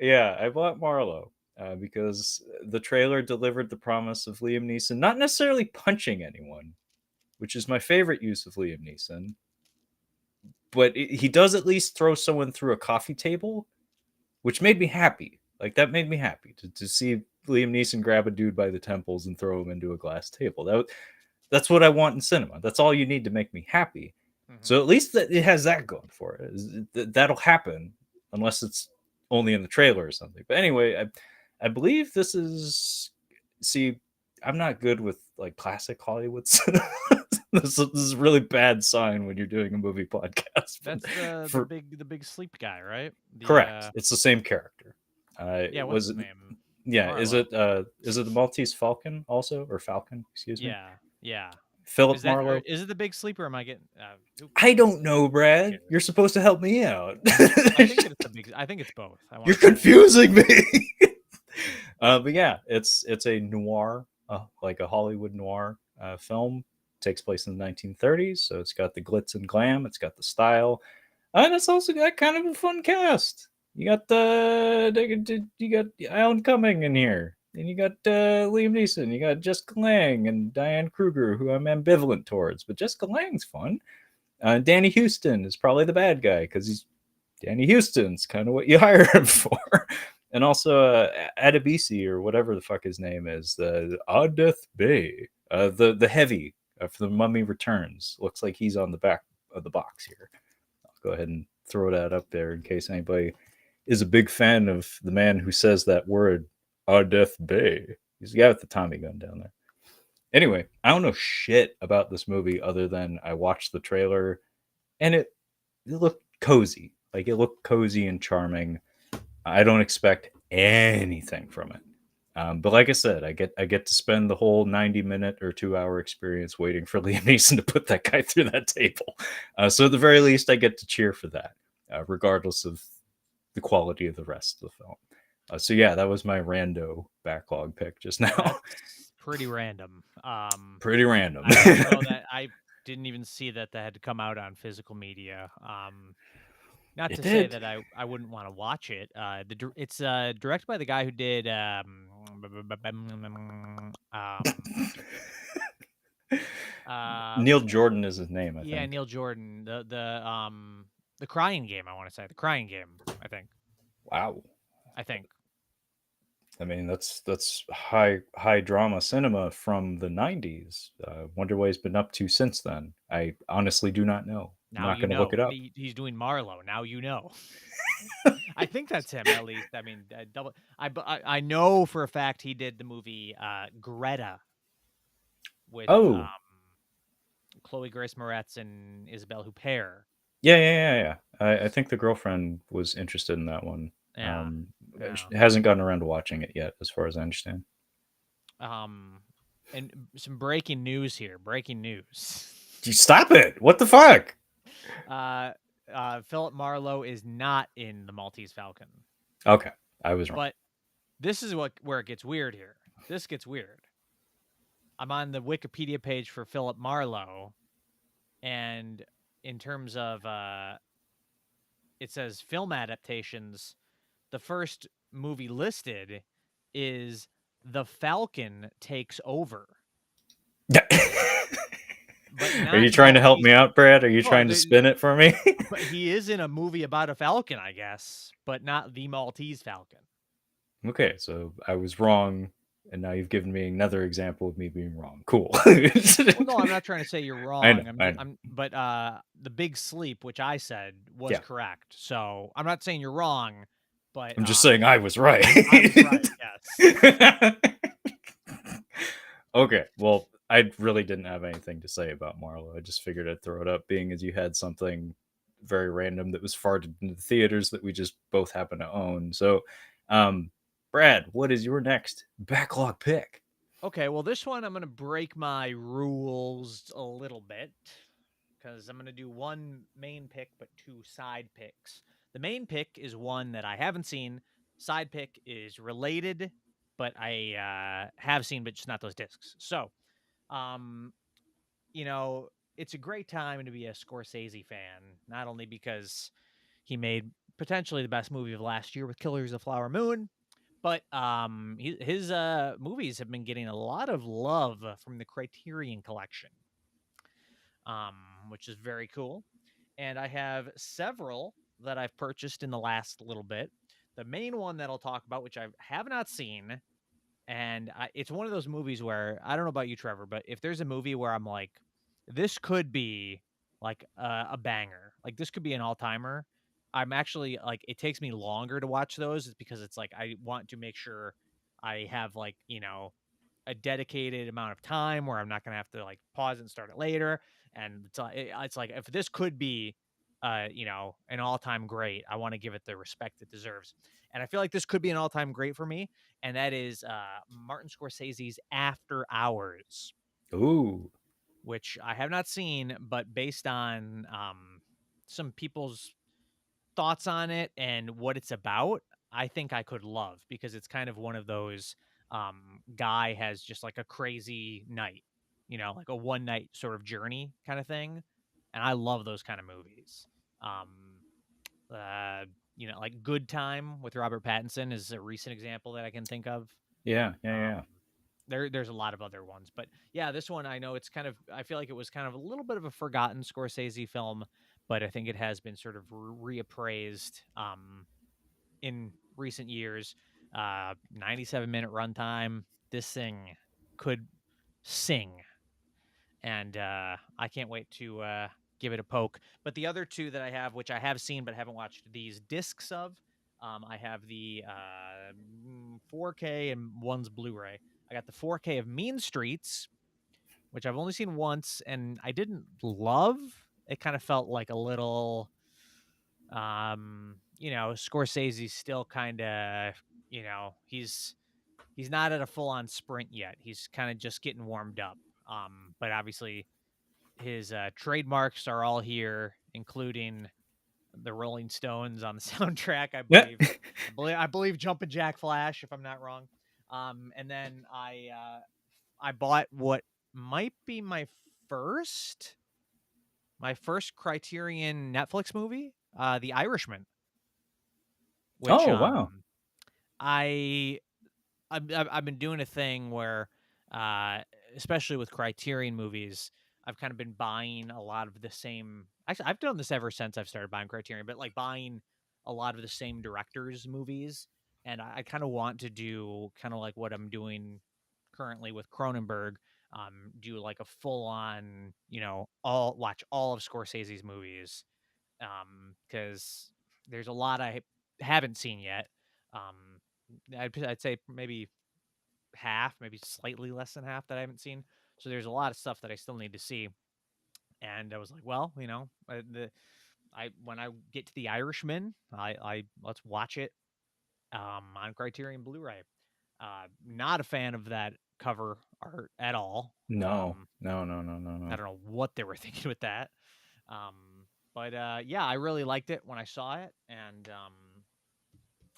Yeah, I bought Marlowe because the trailer delivered the promise of Liam Neeson not necessarily punching anyone, which is my favorite use of Liam Neeson, but he does at least throw someone through a coffee table, which made me happy. Like that made me happy to see Liam Neeson grab a dude by the temples and throw him into a glass table. That's what I want in cinema. That's all you need to make me happy. Mhm. So at least that it has that going for it. That'll happen unless it's only in the trailer or something. But anyway, I believe this is. See, I'm not good with like classic Hollywood cinema. This is a really bad sign when you're doing a movie podcast. That's the For big sleep guy, right? correct, it's the same character. Yeah, what's Was his it? name? Yeah, Marlowe. is it the Maltese Falcon also or Falcon? Excuse me, Yeah, yeah. Philip Marlowe. Is it the big sleeper? Or am I getting? Oop, I don't know, who Brad. cares? You're supposed to help me out. I think it's the big. I think it's both. I want You're to say. confusing me. But yeah, it's a noir, like a Hollywood noir film. Takes place in the 1930s, so it's got the glitz and glam. It's got the style, and it's also got kind of a fun cast. You got you got Alan Cumming in here, and you got Liam Neeson. You got Jessica Lange and Diane Kruger, who I'm ambivalent towards, but Jessica Lange's fun. Danny Houston is probably the bad guy because he's Danny Houston's kind of what you hire him for. And also Adebisi or whatever the fuck his name is, the Adeth Bay, the heavy for the Mummy Returns. Looks like he's on the back of the box here. I'll go ahead and throw that up there in case anybody is a big fan of the man who says that word, Adeth Bay. He's the guy with the Tommy gun down there. Anyway, I don't know shit about this movie other than I watched the trailer and it looked cozy. Like it looked cozy and charming. I don't expect anything from it. But like I said, I get to spend the whole 90-minute or 2 hour experience waiting for Liam Neeson to put that guy through that table. So at the very least, I get to cheer for that, regardless of the quality of the rest of the film. So yeah, that was my rando backlog pick just now. That's pretty random. Pretty random. I don't know that didn't even see that had to come out on physical media. Not It to say did. that I wouldn't want to watch it. It's directed by the guy who did Neil Jordan is his name, I yeah, think. Neil Jordan, the Crying Game. I want to say the Crying Game. Wow. I think. I mean, that's high drama cinema from the 90s. Wonder what he's been up to since then. I honestly do not know. I'm Now not you going to look know. it up. He's doing Marlowe. Now you know. I think that's him at least. I mean, double. I know for a fact he did the movie Greta with Oh, Chloe Grace Moretz and Isabelle Huppert. yeah. I think the girlfriend was interested in that one. Yeah, yeah. Hasn't gotten around to watching it yet, as far as I understand. And some breaking news here. Breaking news. You stop it! What the fuck? Philip Marlowe is not in the Maltese Falcon. Okay, I was wrong. But this is where it gets weird here. This gets weird. I'm on the Wikipedia page for Philip Marlowe, and in terms of it says film adaptations, the first movie listed is The Falcon Takes Over. Are you trying to help me out, Brad? Are you trying to spin it for me? But he is in a movie about a falcon, I guess, but not the Maltese Falcon. Okay, so I was wrong, and now you've given me another example of me being wrong. Cool. Well, no, I'm not trying to say you're wrong. I know. But The Big Sleep, which I said was Yeah. correct. So I'm not saying you're wrong, but I'm just saying I was right. I was right. Yes. Okay. Well, I really didn't have anything to say about Marlowe. I just figured I'd throw it up, being as you had something very random that was farted into the theaters that we just both happen to own. So, Brad, what is your next backlog pick? Okay, well, this one I'm going to break my rules a little bit because I'm going to do one main pick but two side picks. The main pick is one that I haven't seen. Side pick is related, but I have seen, but just not those discs. So, it's a great time to be a Scorsese fan, not only because he made potentially the best movie of last year with Killers of the Flower Moon, but his movies have been getting a lot of love from the Criterion Collection, which is very cool. And I have several that I've purchased in the last little bit. The main one that I'll talk about, which I have not seen, and it's one of those movies where I don't know about you, Trevor, but if there's a movie where I'm like, this could be like a banger, like this could be an all timer. I'm actually like, it takes me longer to watch those because it's like I want to make sure I have like a dedicated amount of time where I'm not gonna have to like pause and start it later. And it's like if this could be an all-time great, I want to give it the respect it deserves. And I feel like this could be an all-time great for me, and that is Martin Scorsese's After Hours. Ooh. Which I have not seen, but based on some people's thoughts on it and what it's about, I think I could love, because it's kind of one of those guy has just like a crazy night, like a one night sort of journey kind of thing. And I love those kind of movies. Um, like Good Time with Robert Pattinson is a recent example that I can think of. Yeah. There's a lot of other ones, but yeah, this one I know I feel like it was kind of a little bit of a forgotten Scorsese film, but I think it has been sort of reappraised in recent years. 97-minute runtime. This thing could sing, and I can't wait to give it a poke. But the other two that I have, which I have seen but haven't watched these discs of, I have the 4K and one's Blu-ray. I got the 4K of Mean Streets, which I've only seen once, and I didn't love. It kind of felt like a little, Scorsese's still kind of, he's not at a full-on sprint yet. He's kind of just getting warmed up. But obviously, his trademarks are all here, including the Rolling Stones on the soundtrack, I believe. I believe Jumpin' Jack Flash, if I'm not wrong. And then I bought what might be my first my first Criterion Netflix movie, The Irishman, which Oh wow. I I've been doing a thing where, uh, especially with Criterion movies, I've kind of been buying a lot of the same. Actually, I've done this ever since I've started buying Criterion, but like buying a lot of the same directors' movies, and I kind of want to do kind of like what I'm doing currently with Cronenberg. Do like a full on, all watch all of Scorsese's movies, because there's a lot I haven't seen yet. Um, I'd say maybe half, maybe slightly less than half that I haven't seen. So there's a lot of stuff that I still need to see. And I was like, well, I when I get to The Irishman, I let's watch it on Criterion Blu-ray. Not a fan of that cover art at all. No, no, no, no, no, I no. don't know what they were thinking with that. But yeah, I really liked it when I saw it, and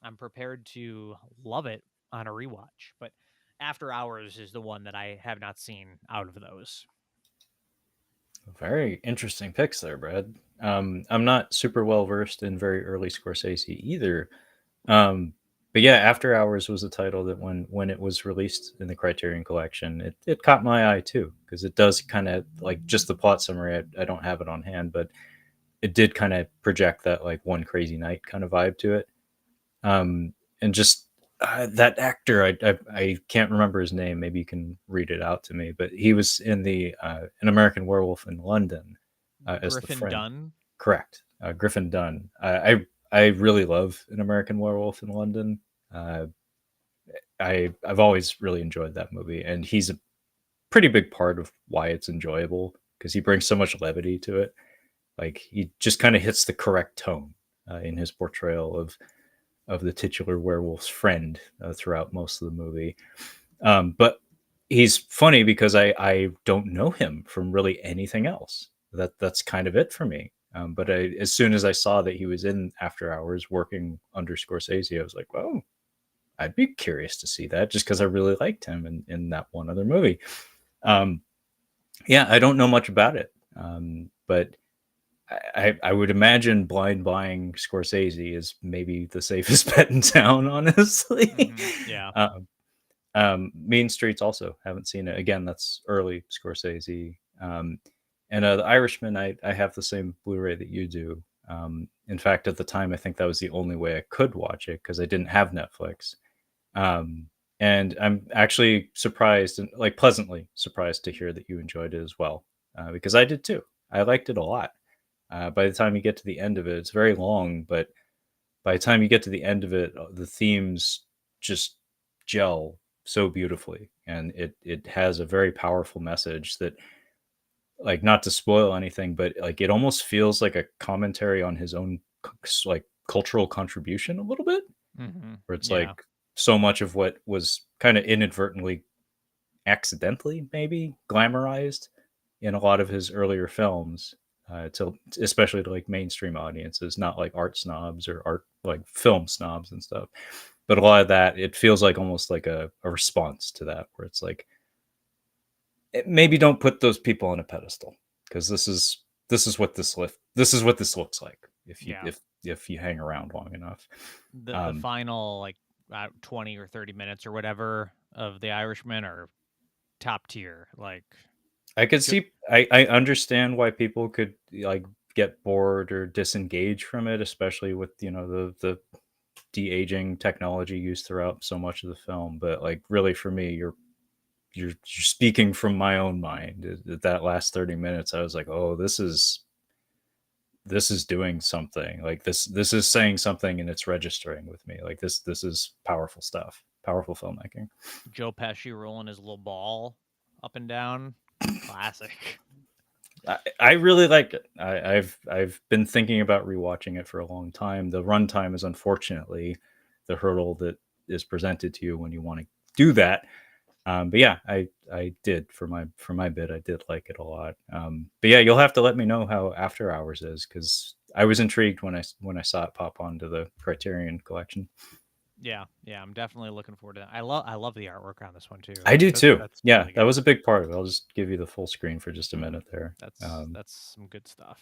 I'm prepared to love it on a rewatch. But After Hours is the one that I have not seen out of those. Very interesting picks there, Brad. I'm not super well versed in very early Scorsese either. Um, but yeah, After Hours was a title that when it was released in the Criterion Collection, it caught my eye too, because it does kind of like just the plot summary. I don't have it on hand, but it did kind of project that like one crazy night kind of vibe to it. And just that actor, I can't remember his name. Maybe you can read it out to me. But he was in the An American Werewolf in London as the Griffin friend. Dunn. Correct, Griffin Dunn. I really love An American Werewolf in London. Uh, I've always really enjoyed that movie, and he's a pretty big part of why it's enjoyable because he brings so much levity to it. Like he just kind of hits the correct tone in his portrayal of the titular werewolf's friend throughout most of the movie. But he's funny because I don't know him from really anything else. That's kind of it for me. But as soon as I saw that he was in After Hours working under Scorsese, I was like, well, I'd be curious to see that just because I really liked him in that one other movie. Um, yeah, I don't know much about it, but I would imagine blind buying Scorsese is maybe the safest bet in town, honestly. Yeah. um, Mean Streets also haven't seen it. Again, that's early Scorsese. And The Irishman, I have the same Blu-ray that you do. In fact, at the time, I think that was the only way I could watch it because I didn't have Netflix. Um, and I'm actually surprised and like pleasantly surprised to hear that you enjoyed it as well, because I did too. I liked it a lot. By the time you get to the end of it, it's very long, but by the time you get to the end of it, the themes just gel so beautifully, and it has a very powerful message that, like, not to spoil anything, but like it almost feels like a commentary on his own like cultural contribution a little bit, where it's Yeah. like so much of what was kind of inadvertently, accidentally maybe glamorized in a lot of his earlier films, to especially to like mainstream audiences, not like art snobs or art like film snobs and stuff. But a lot of that, it feels like almost like a response to that, where it's like, maybe don't put those people on a pedestal because this is what this is what this looks like if you Yeah. if you hang around long enough. The Um, final like 20 or 30 minutes or whatever of The Irishman are top tier. Like, I could ju- see. I understand why people could like get bored or disengage from it, especially with the de aging technology used throughout so much of the film. But like, really, for me, you're speaking from my own mind. At that last 30 minutes, I was like, oh, this is doing something. Like this is saying something, and it's registering with me. Like this is powerful stuff. Powerful filmmaking. Joe Pesci rolling his little ball up and down. Classic. I really like it. I've been thinking about rewatching it for a long time. The runtime is unfortunately the hurdle that is presented to you when you want to do that. But yeah, I did for my bit. I did like it a lot. But yeah, you'll have to let me know how After Hours is because I was intrigued when I saw it pop onto the Criterion Collection. Yeah, yeah, I'm definitely looking forward to that. I love the artwork on this one too. I do too. That's Yeah, really that good. was a big part of it. I'll just give you the full screen for just a minute there. That's some good stuff.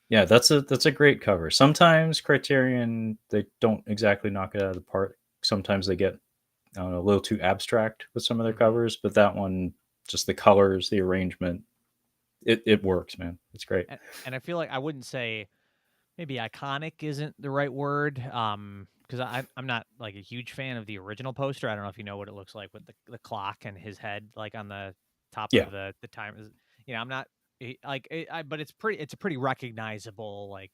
Yeah, that's a great cover. Sometimes Criterion, they don't exactly knock it out of the park. Sometimes they get, I don't know, a little too abstract with some of their Hmm. covers, but that one, just the colors, the arrangement, it works, man. It's great. And I feel like I wouldn't say maybe iconic isn't the right word. Because I'm not like a huge fan of the original poster. I don't know if you know what it looks like with the clock and his head like on the top Yeah, of the time. You know, I'm not but it's a pretty recognizable like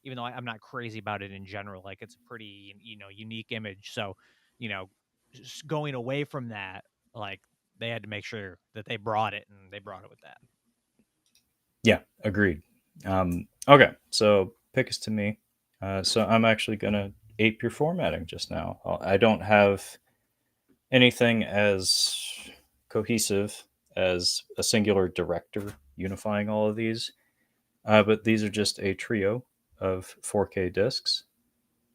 even though I'm not crazy about it in general. Like it's a pretty unique image. So you know, just going away from that, like they had to make sure that they brought it and they brought it with that. yeah, agreed. Okay, so pick us to me. So I'm actually gonna ape your formatting just now. I don't have anything as cohesive as a singular director unifying all of these, but these are just a trio of 4K discs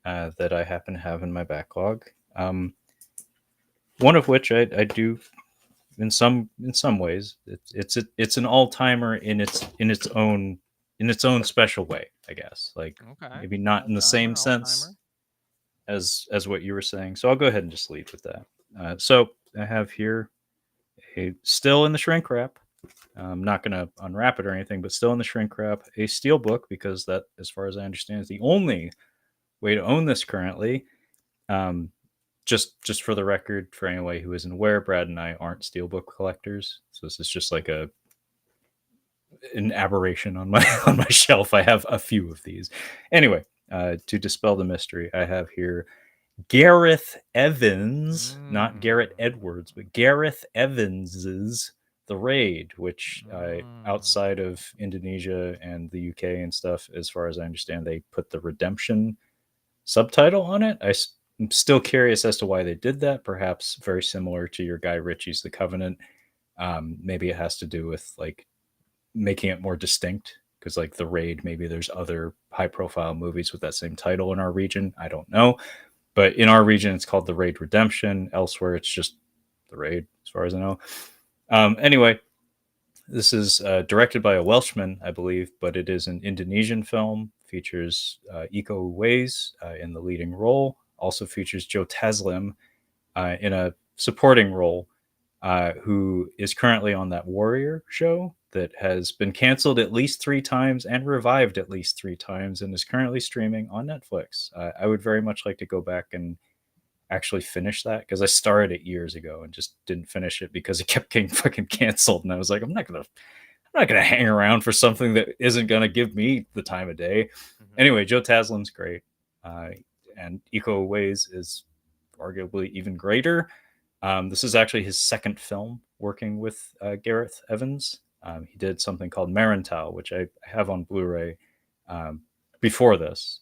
that I happen to have in my backlog. One of which I do in some ways. It's an all timer in its own special way, I guess. Like Okay, maybe not all in the same timer, all sense timer. as what you were saying. So I'll go ahead and just lead with that. So I have here still in the shrink wrap. I'm not going to unwrap it or anything, but still in the shrink wrap, a steel book because that, as far as I understand, is the only way to own this currently. Um, just for the record, for anyone who isn't aware, Brad and I aren't steelbook collectors, so this is just like an aberration on my on my shelf. I have a few of these. Anyway, to dispel the mystery, I have here Gareth Evans, not Garrett Mm. Edwards, but Gareth Evans's The Raid, which Mm. outside of Indonesia and the UK and stuff, as far as I understand, they put the Redemption subtitle on it. I'm still curious as to why they did that. Perhaps very similar to your Guy Ritchie's The Covenant. Maybe it has to do with like making it more distinct because like The Raid, maybe there's other high profile movies with that same title in our region. I don't know. But in our region, it's called The Raid Redemption. Elsewhere, it's just The Raid, as far as I know. Anyway, this is directed by a Welshman, I believe, but it is an Indonesian film. Features Iko Uwais in the leading role. Also features Joe Taslim in a supporting role, who is currently on that Warrior show that has been canceled at least 3 times and revived at least 3 times and is currently streaming on Netflix. I would very much like to go back and actually finish that because I started it years ago and just didn't finish it because it kept getting fucking canceled. And I was like, I'm not gonna hang around for something that isn't gonna give me the time of day. Hmm. Anyway, Joe Taslim's great, uh, and Iko Uwais is arguably even greater. This is actually his second film working with Gareth Evans. He did something called Marintal, which I have on Blu-ray um, before this,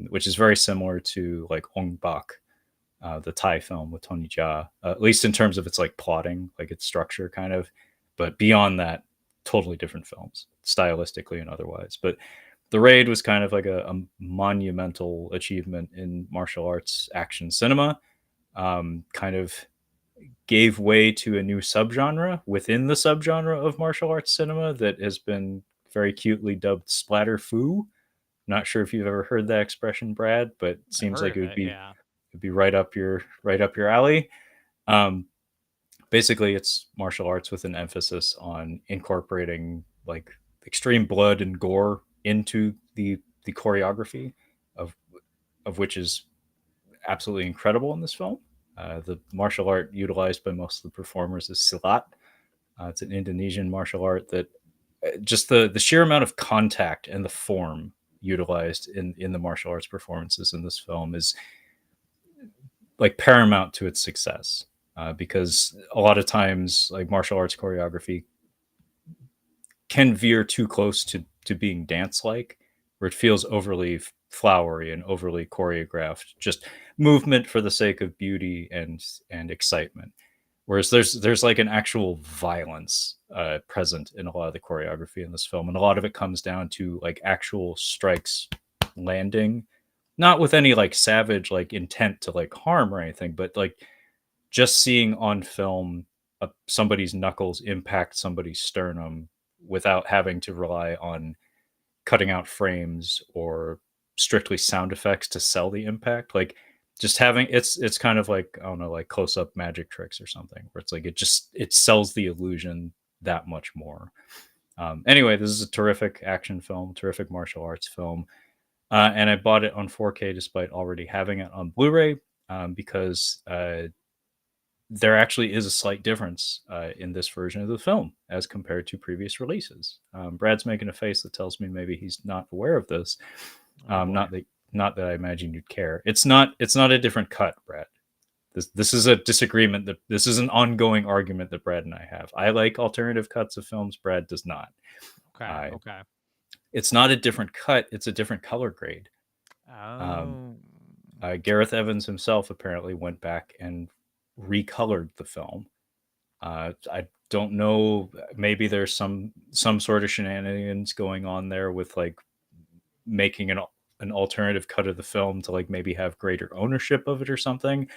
which is very similar to like Ong Bak, the Thai film with Tony Jaa, at least in terms of its like plotting, like its structure, kind of. But beyond that, totally different films, stylistically and otherwise. But The Raid was kind of like a monumental achievement in martial arts action cinema. Kind of gave way to a new subgenre within the subgenre of martial arts cinema that has been very cutely dubbed splatter foo. Not sure if you've ever heard that expression, Brad, but it I've seems heard like of it. Yeah. it'd be right up your alley. Um, Basically, it's martial arts with an emphasis on incorporating like extreme blood and gore into the choreography of which is absolutely incredible in this film. The martial art utilized by most of the performers is silat. It's an Indonesian martial art that just the sheer amount of contact and the form utilized in the martial arts performances in this film is like paramount to its success. Because a lot of times, like martial arts choreography can veer too close to being dance like, where it feels overly flowery and overly choreographed, just movement for the sake of beauty and excitement. Whereas there's like an actual violence present in a lot of the choreography in this film, and a lot of it comes down to like actual strikes landing not with any like savage like intent to like harm or anything, but like just seeing on film somebody's knuckles impact somebody's sternum without having to rely on cutting out frames or strictly sound effects to sell the impact. Like just having it's kind of like, I don't know, like close up magic tricks or something, where it's like it sells the illusion that much more. Anyway, this is a terrific action film, terrific martial arts film, and I bought it on 4K despite already having it on Blu-ray, because there actually is a slight difference in this version of the film as compared to previous releases. Brad's making a face that tells me maybe he's not aware of this. Oh boy. Not that I imagine you'd care. It's not a different cut, Brad. This is a disagreement that this is an ongoing argument that Brad and I have. I like alternative cuts of films. Brad does not. Okay. Okay. It's not a different cut. It's a different color grade. Oh. Gareth Evans himself apparently went back and recolored the film. I don't know. Maybe there's some sort of shenanigans going on there with like making an alternative cut of the film to like maybe have greater ownership of it or something.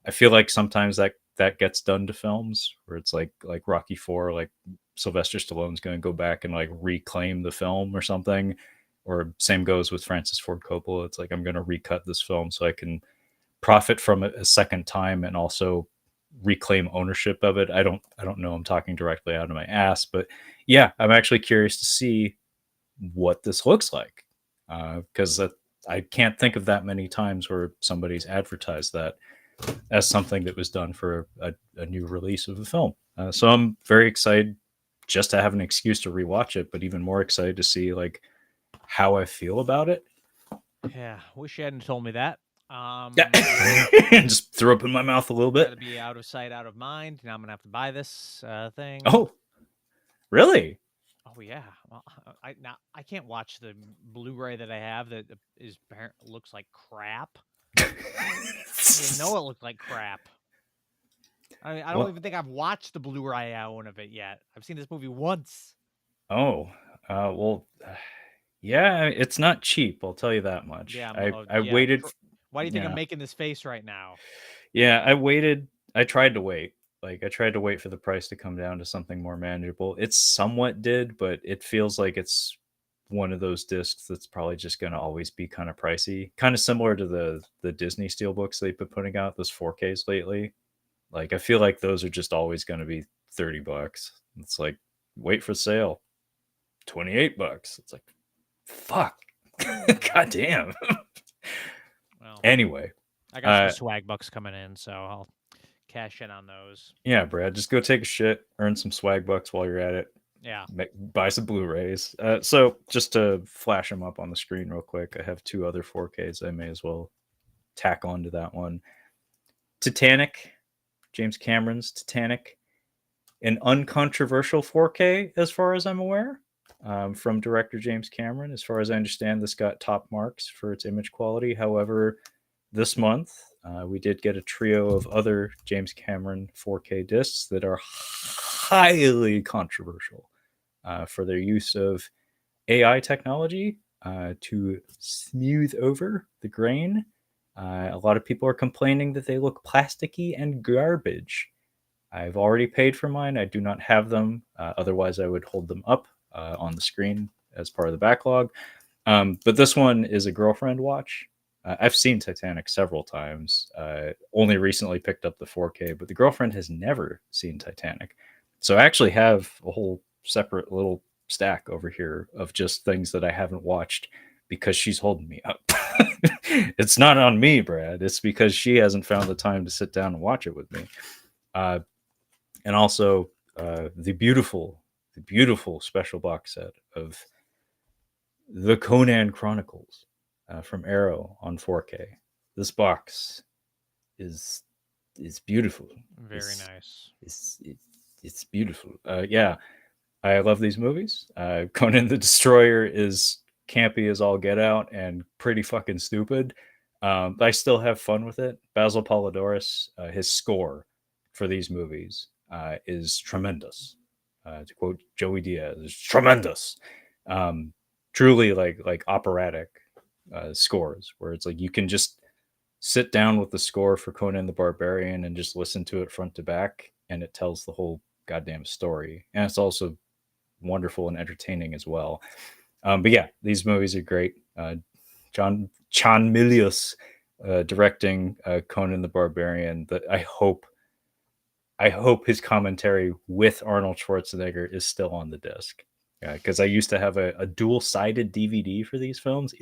I feel like sometimes that gets done to films where it's like Rocky IV, like Sylvester Stallone's going to go back and like reclaim the film or something. Or same goes with Francis Ford Coppola. It's like, I'm going to recut this film so I can profit from it a second time and also reclaim ownership of it. I don't know. I'm talking directly out of my ass, but yeah, I'm actually curious to see what this looks like, because I can't think of that many times where somebody's advertised that as something that was done for a new release of a film. So I'm very excited just to have an excuse to rewatch it, but even more excited to see like how I feel about it. Yeah. Wish you hadn't told me that. Yeah, just threw up in my mouth a little Got to bit. be out of sight, out of mind. Now I'm gonna have to buy this thing. Oh, really? Oh yeah. Well, I can't watch the Blu-ray that I have that looks like crap. I didn't know it looked like crap. I mean, I don't Well, even think I've watched the Blu-ray I own of it yet. I've seen this movie once. oh, well, yeah, it's not cheap. I'll tell you that much. Yeah. I Yeah. waited. Why do you think I'm Yeah, making this face right now? yeah, I waited. I tried to wait. Like I tried to wait for the price to come down to something more manageable. It somewhat did, but it feels like it's one of those discs that's probably just going to always be kind of pricey. Kind of similar to the Disney Steelbooks they've been putting out, those 4Ks lately. Like I feel like those are just always going to be $30. It's like wait for sale, $28. It's like fuck, goddamn. Well, Anyway, I got some swag bucks coming in, so I'll cash in on those. yeah, Brad, just go take a shit, earn some swag bucks while you're at it. Yeah. Buy some Blu-rays. So just to flash them up on the screen real quick, I have two other 4Ks I may as well tack onto that one. Titanic, James Cameron's Titanic, an uncontroversial 4K as far as I'm aware, from director James Cameron. As far as I understand, this got top marks for its image quality. However, this month we did get a trio of other James Cameron 4K discs that are highly controversial for their use of AI technology to smooth over the grain. A lot of people are complaining that they look plasticky and garbage. I've already paid for mine. I do not have them. Otherwise, I would hold them up on the screen as part of the backlog. But this one is a girlfriend watch. I've seen Titanic several times. Only recently picked up the 4K, but the girlfriend has never seen Titanic. So I actually have a whole separate little stack over here of just things that I haven't watched because she's holding me up. It's not on me, Brad. It's because she hasn't found the time to sit down and watch it with me. And also the beautiful special box set of the Conan Chronicles from Arrow on 4K. This box is beautiful. Very nice. It's beautiful. Yeah, I love these movies. Conan the Destroyer is campy as all get out and pretty fucking stupid. But I still have fun with it. Basil Polidorus, his score for these movies is tremendous. To quote Joey Diaz, is tremendous. Truly like operatic, scores, where it's like you can just sit down with the score for Conan the Barbarian and just listen to it front to back, and it tells the whole goddamn story. And it's also wonderful and entertaining as well. But yeah, these movies are great. John Milius directing Conan the Barbarian. That I hope his commentary with Arnold Schwarzenegger is still on the disc, because I used to have a dual-sided DVD for these films.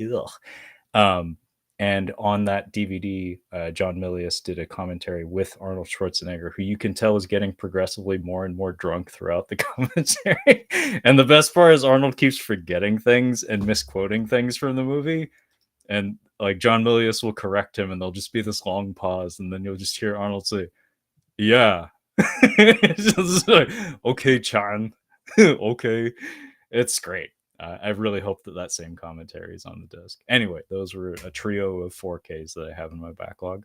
Ugh. And on that DVD, John Milius did a commentary with Arnold Schwarzenegger, who you can tell is getting progressively more and more drunk throughout the commentary. And the best part is Arnold keeps forgetting things and misquoting things from the movie. And like John Milius will correct him, and there'll just be this long pause, and then you'll just hear Arnold say, "Yeah." It's just like, okay, Chan. Okay. It's great. I really hope that same commentary is on the disc. Anyway, those were a trio of 4Ks that I have in my backlog.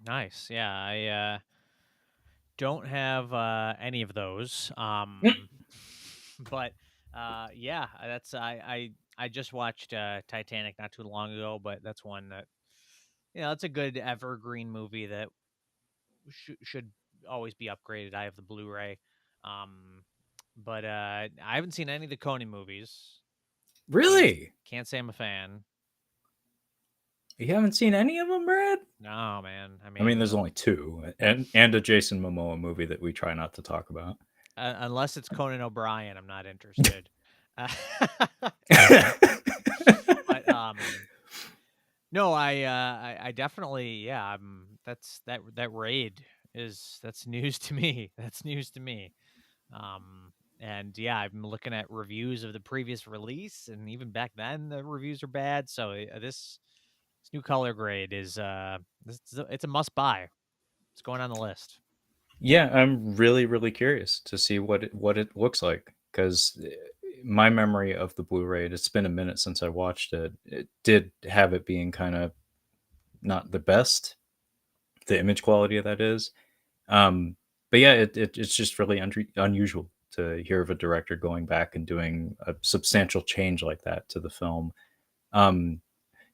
Nice. Yeah, I don't have any of those. But yeah, that's I just watched Titanic not too long ago, but that's one that that's a good evergreen movie that should always be upgraded. I have the Blu-ray. But I haven't seen any of the Conan movies. Can't Really? can't say I'm a fan. You haven't seen any of them, Brad? No, man. I I mean, mean, there's only two, and a Jason Momoa movie that we try not to talk about. unless it's Conan O'Brien, I'm not interested. Uh, but no, I definitely, yeah. That raid that's news to me. That's news to me. And yeah, I'm looking at reviews of the previous release, and even back then the reviews are bad. So this new color grade is it's a must buy. It's going on the list. Yeah, I'm really, really curious to see what it looks like, because my memory of the Blu-ray, it's been a minute since I watched it. It did have it being kind of not the best, the image quality of that is. Um, but yeah, it's just really unusual to hear of a director going back and doing a substantial change like that to the film. Um,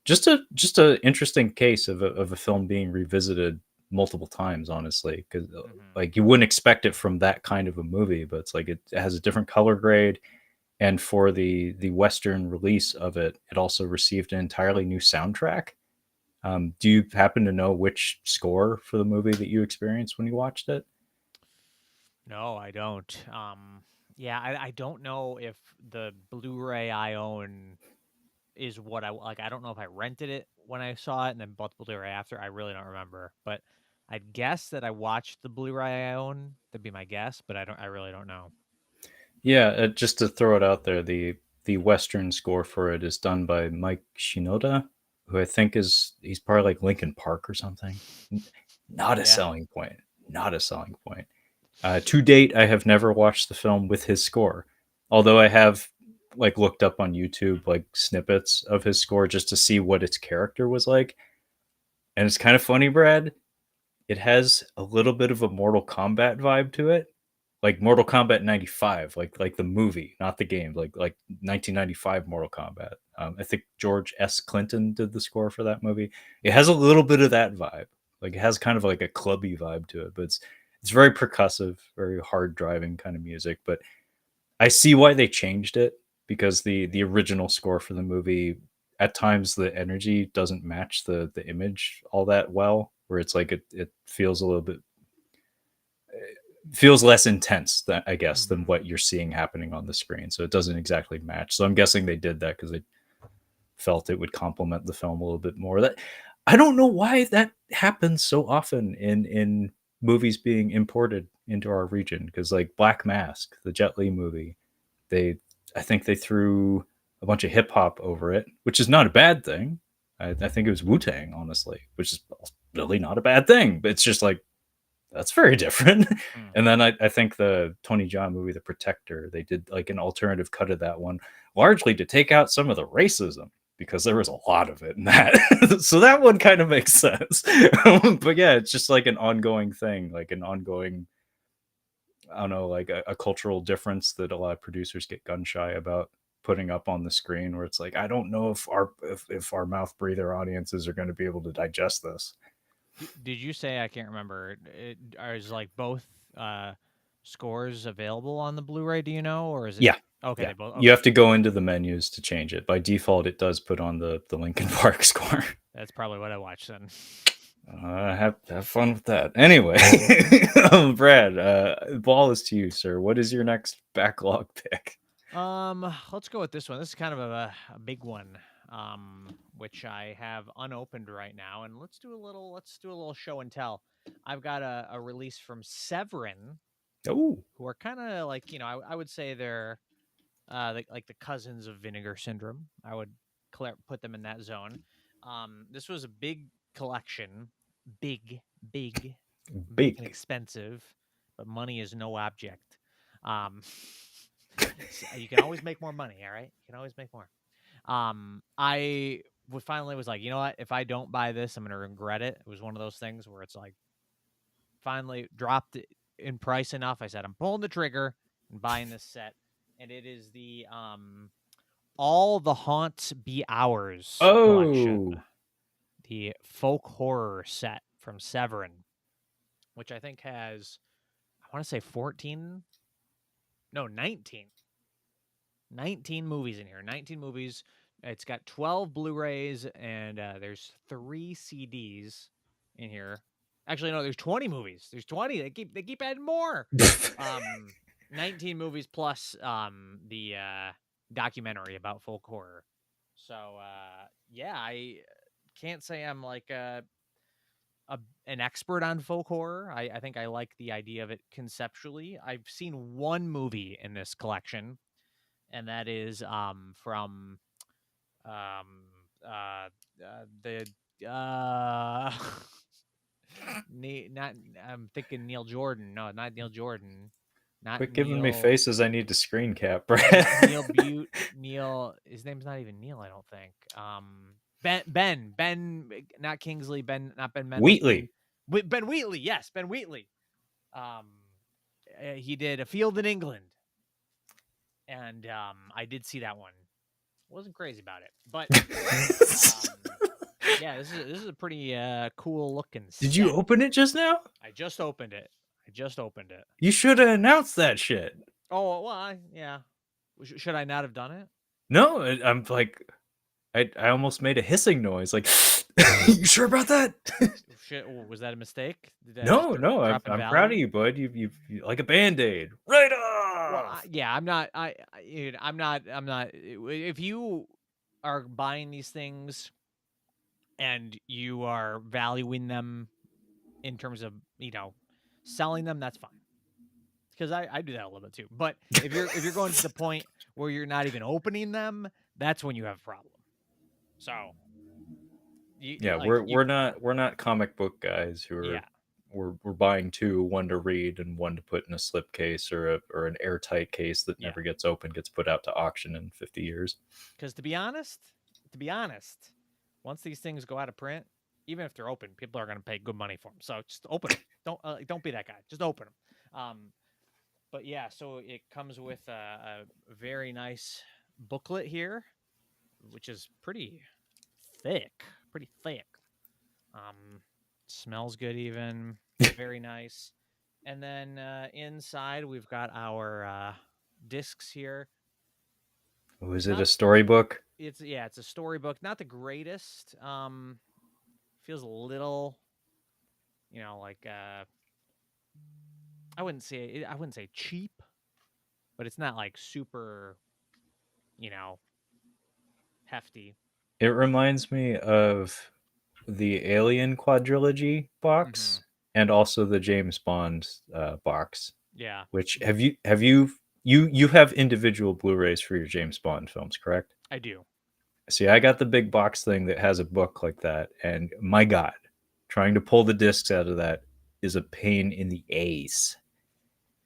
just a interesting case of a film being revisited multiple times, honestly, because Hmm. like you wouldn't expect it from that kind of a movie, but it's like it has a different color grade, and for the Western release of it, it also received an entirely new soundtrack. Do you happen to know which score for the movie that you experienced when you watched it? No, I don't. Yeah, I don't know if the Blu-ray I own is what I like. I don't know if I rented it when I saw it and then bought the Blu-ray after. I really don't remember, but I'd guess that I watched the Blu-ray I own. That'd be my guess, but I really don't know. Yeah, just to throw it out there, the Western score for it is done by Mike Shinoda, who I think he's probably like Linkin Park or something. Not a Yeah. selling point. Not a selling point. To date, I have never watched the film with his score, although I have like looked up on YouTube like snippets of his score just to see what its character was like. And it's kind of funny, Brad. It has a little bit of a Mortal Kombat vibe to it, like Mortal Kombat 95, like the movie, not the game, like 1995 Mortal Kombat. I think George S. Clinton did the score for that movie. It has a little bit of that vibe. Like it has kind of like a clubby vibe to it, but it's very percussive, very hard driving kind of music. But I see why they changed it, because the original score for the movie, at times the energy doesn't match the image all that well, where it's like it feels a little bit, feels less intense, than I guess, than Hmm. what you're seeing happening on the screen. So it doesn't exactly match. So I'm guessing they did that because they felt it would complement the film a little bit more. That I don't know why that happens so often in movies being imported into our region. Because like Black Mask, the Jet Li movie, they I think they threw a bunch of hip hop over it, which is not a bad thing. I think it was Wu Tang, honestly, which is really not a bad thing. But it's just like that's very different. Hmm. And then I think the Tony Jaa movie, The Protector, they did like an alternative cut of that one, largely to take out some of the racism, because there was a lot of it in that. So that one kind of makes sense. But yeah, it's just like an ongoing thing, like an ongoing, I don't know, like a cultural difference that a lot of producers get gun shy about putting up on the screen, where it's like, I don't know if our mouth breather audiences are going to be able to digest this. Did you say, I can't remember? Is like both scores available on the Blu-ray? Do you know, or is it? Yeah. Okay, Yeah. they both. You Okay, have to go into the menus to change it. By default, it does put on the Linkin Park score. that's probably what I watched then. Have fun with that. Anyway, Brad, ball is to you, sir. What is your next backlog pick? Let's go with this one. This is kind of a big one, which I have unopened right now, and let's do a little show and tell. I've got a release from Severin, Oh, who are kind of like, I would say they're like the cousins of Vinegar Syndrome. I would put them in that zone. This was a big collection, big, big, big and big. expensive, but money is no object. Um, you can always make more money. All right, you can always make more. I finally was like, you know what? If I don't buy this, I'm gonna regret it. It was one of those things where it's like, finally dropped it in price enough. I said, I'm pulling the trigger and buying this set, and it is the All the Haunts Be Ours collection, Oh, the folk horror set from Severin, which I think has, I want to say 14, no, 19 movies in here. 19 movies. It's got 12 Blu-rays, and there's 3 CDs in here. Actually, no, there's 20 movies. There's 20. They keep adding more. 19 movies plus the documentary about folk horror. So yeah, I can't say I'm like an expert on folk horror. I think I like the idea of it conceptually. I've seen one movie in this collection, and that is from um the uh not I'm thinking Neil Jordan. No, not Neil Jordan. Not quit giving me Neil faces. I need to screen cap, Brad. Neil Butte. Neil, his name's not even Neil, I don't think. Ben, not Kingsley, not Ben Mendelsohn. Wheatley. Ben Wheatley, yes, Ben Wheatley. He did A Field in England, and I did see that one. Wasn't crazy about it, but yeah, this is a pretty cool looking set. Did you open it just now? I just opened it. You should have announced that shit. Oh well, yeah. Should I not have done it? No, I'm like, I almost made a hissing noise. Like, you sure about that? Shit, was that a mistake? Did I No, just no, drop in I'm proud of value? you, bud. You like a Band-Aid. Right Well, off. yeah, I'm not. I'm not. I'm not. If you are buying these things and you are valuing them in terms of selling them, that's fine. Because I do that a little bit too. But if you're going to the point where you're not even opening them, that's when you have a problem. So Yeah, we're not comic book guys who are. Yeah. We're buying two, one to read and one to put in a slipcase or an airtight case that never gets opened, gets put out to auction in 50 years. Because to be honest, once these things go out of print, even if they're open, people are going to pay good money for them. So just open them. Don't be that guy. Just open them. But yeah, so it comes with a very nice booklet here, which is pretty thick. Smells good even. Very nice. And then inside we've got our discs here. Oh, is it a storybook? It's a storybook. Not the greatest. Feels a little, like I wouldn't say cheap, but it's not like super, hefty. It reminds me of the Alien quadrilogy box and also the James Bond box. Yeah. Which you have individual Blu-rays for your James Bond films, correct? I do. See, I got the big box thing that has a book like that, and my God, trying to pull the discs out of that is a pain in the ace.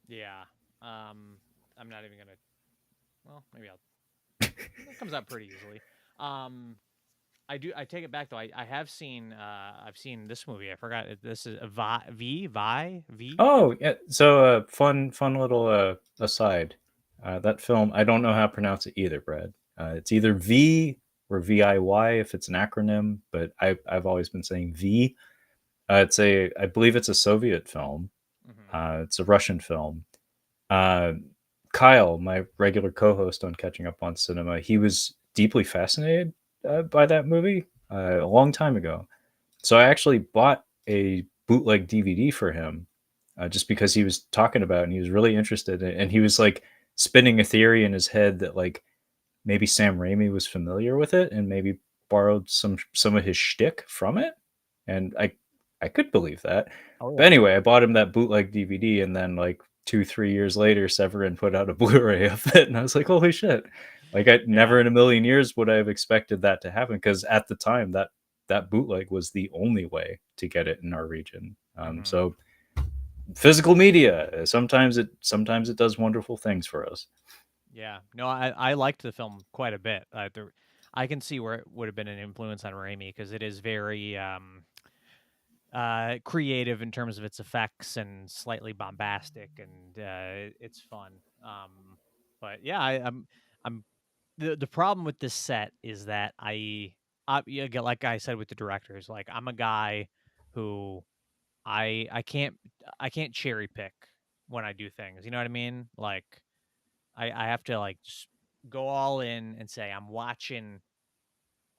Yeah. I'm not even gonna. Well, maybe I'll. It comes out pretty easily. I take it back though. I have seen. I've seen this movie. I forgot. This is V. Oh, yeah. So fun little aside. That film, I don't know how to pronounce it either, Brad. It's either V or VIY if it's an acronym, but I've always been saying V. I believe it's a Soviet film. Hmm. It's a Russian film. Uh, Kyle, my regular co-host on Catching Up on Cinema, he was deeply fascinated by that movie a long time ago. So I actually bought a bootleg DVD for him just because he was talking about it and he was really interested in it. And he was like spinning a theory in his head that like maybe Sam Raimi was familiar with it and maybe borrowed some of his shtick from it. And I could believe that. Oh But yeah. anyway, I bought him that bootleg DVD, and then like 2 3 years later, Severin put out a Blu-ray of it, and I was like, holy shit! Like I Yeah. never in a million years would I have expected that to happen because at the time that bootleg was the only way to get it in our region. Hmm. So physical media sometimes it does wonderful things for us. Yeah. No, I liked the film quite a bit. I can see where it would have been an influence on Raimi because it is very creative in terms of its effects and slightly bombastic, and it's fun. But yeah, I'm the problem with this set is that yeah, like I said with the directors, like I'm a guy who I can't cherry pick when I do things. You know what I mean? Like I have to like just go all in and say I'm watching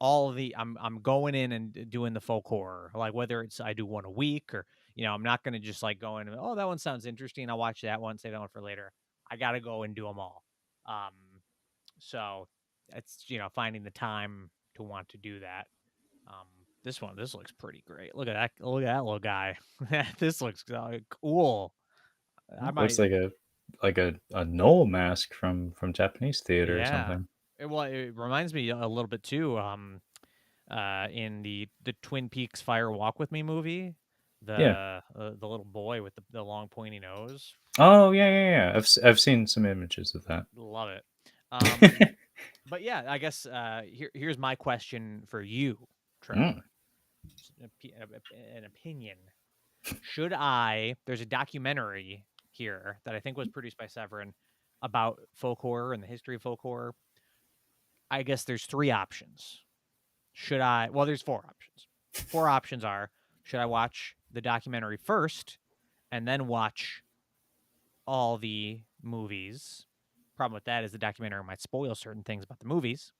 all of the I'm going in and doing the folk horror, like whether it's I do one a week or I'm not gonna just like go in and oh that one sounds interesting, I'll watch that one, save that one for later. I gotta go and do them all. Um, so it's finding the time to want to do that. Um, this looks pretty great. Look at that little guy. This looks cool. I It looks might, like a Noel mask from Japanese theater or yeah. something. Well, it reminds me a little bit too. In the Twin Peaks Fire Walk with Me movie, Yeah. the little boy with the long pointy nose. Oh yeah. I've seen some images of that. Love it. Um, but yeah, I guess here's my question for you, Mm, Trevor. An opinion. Should I? There's a documentary here that I think was produced by Severin about folk horror and the history of folk horror. I guess there's three options. Should I? Well, there's four options. Four options are: should I watch the documentary first and then watch all the movies? Problem with that is the documentary might spoil certain things about the movies.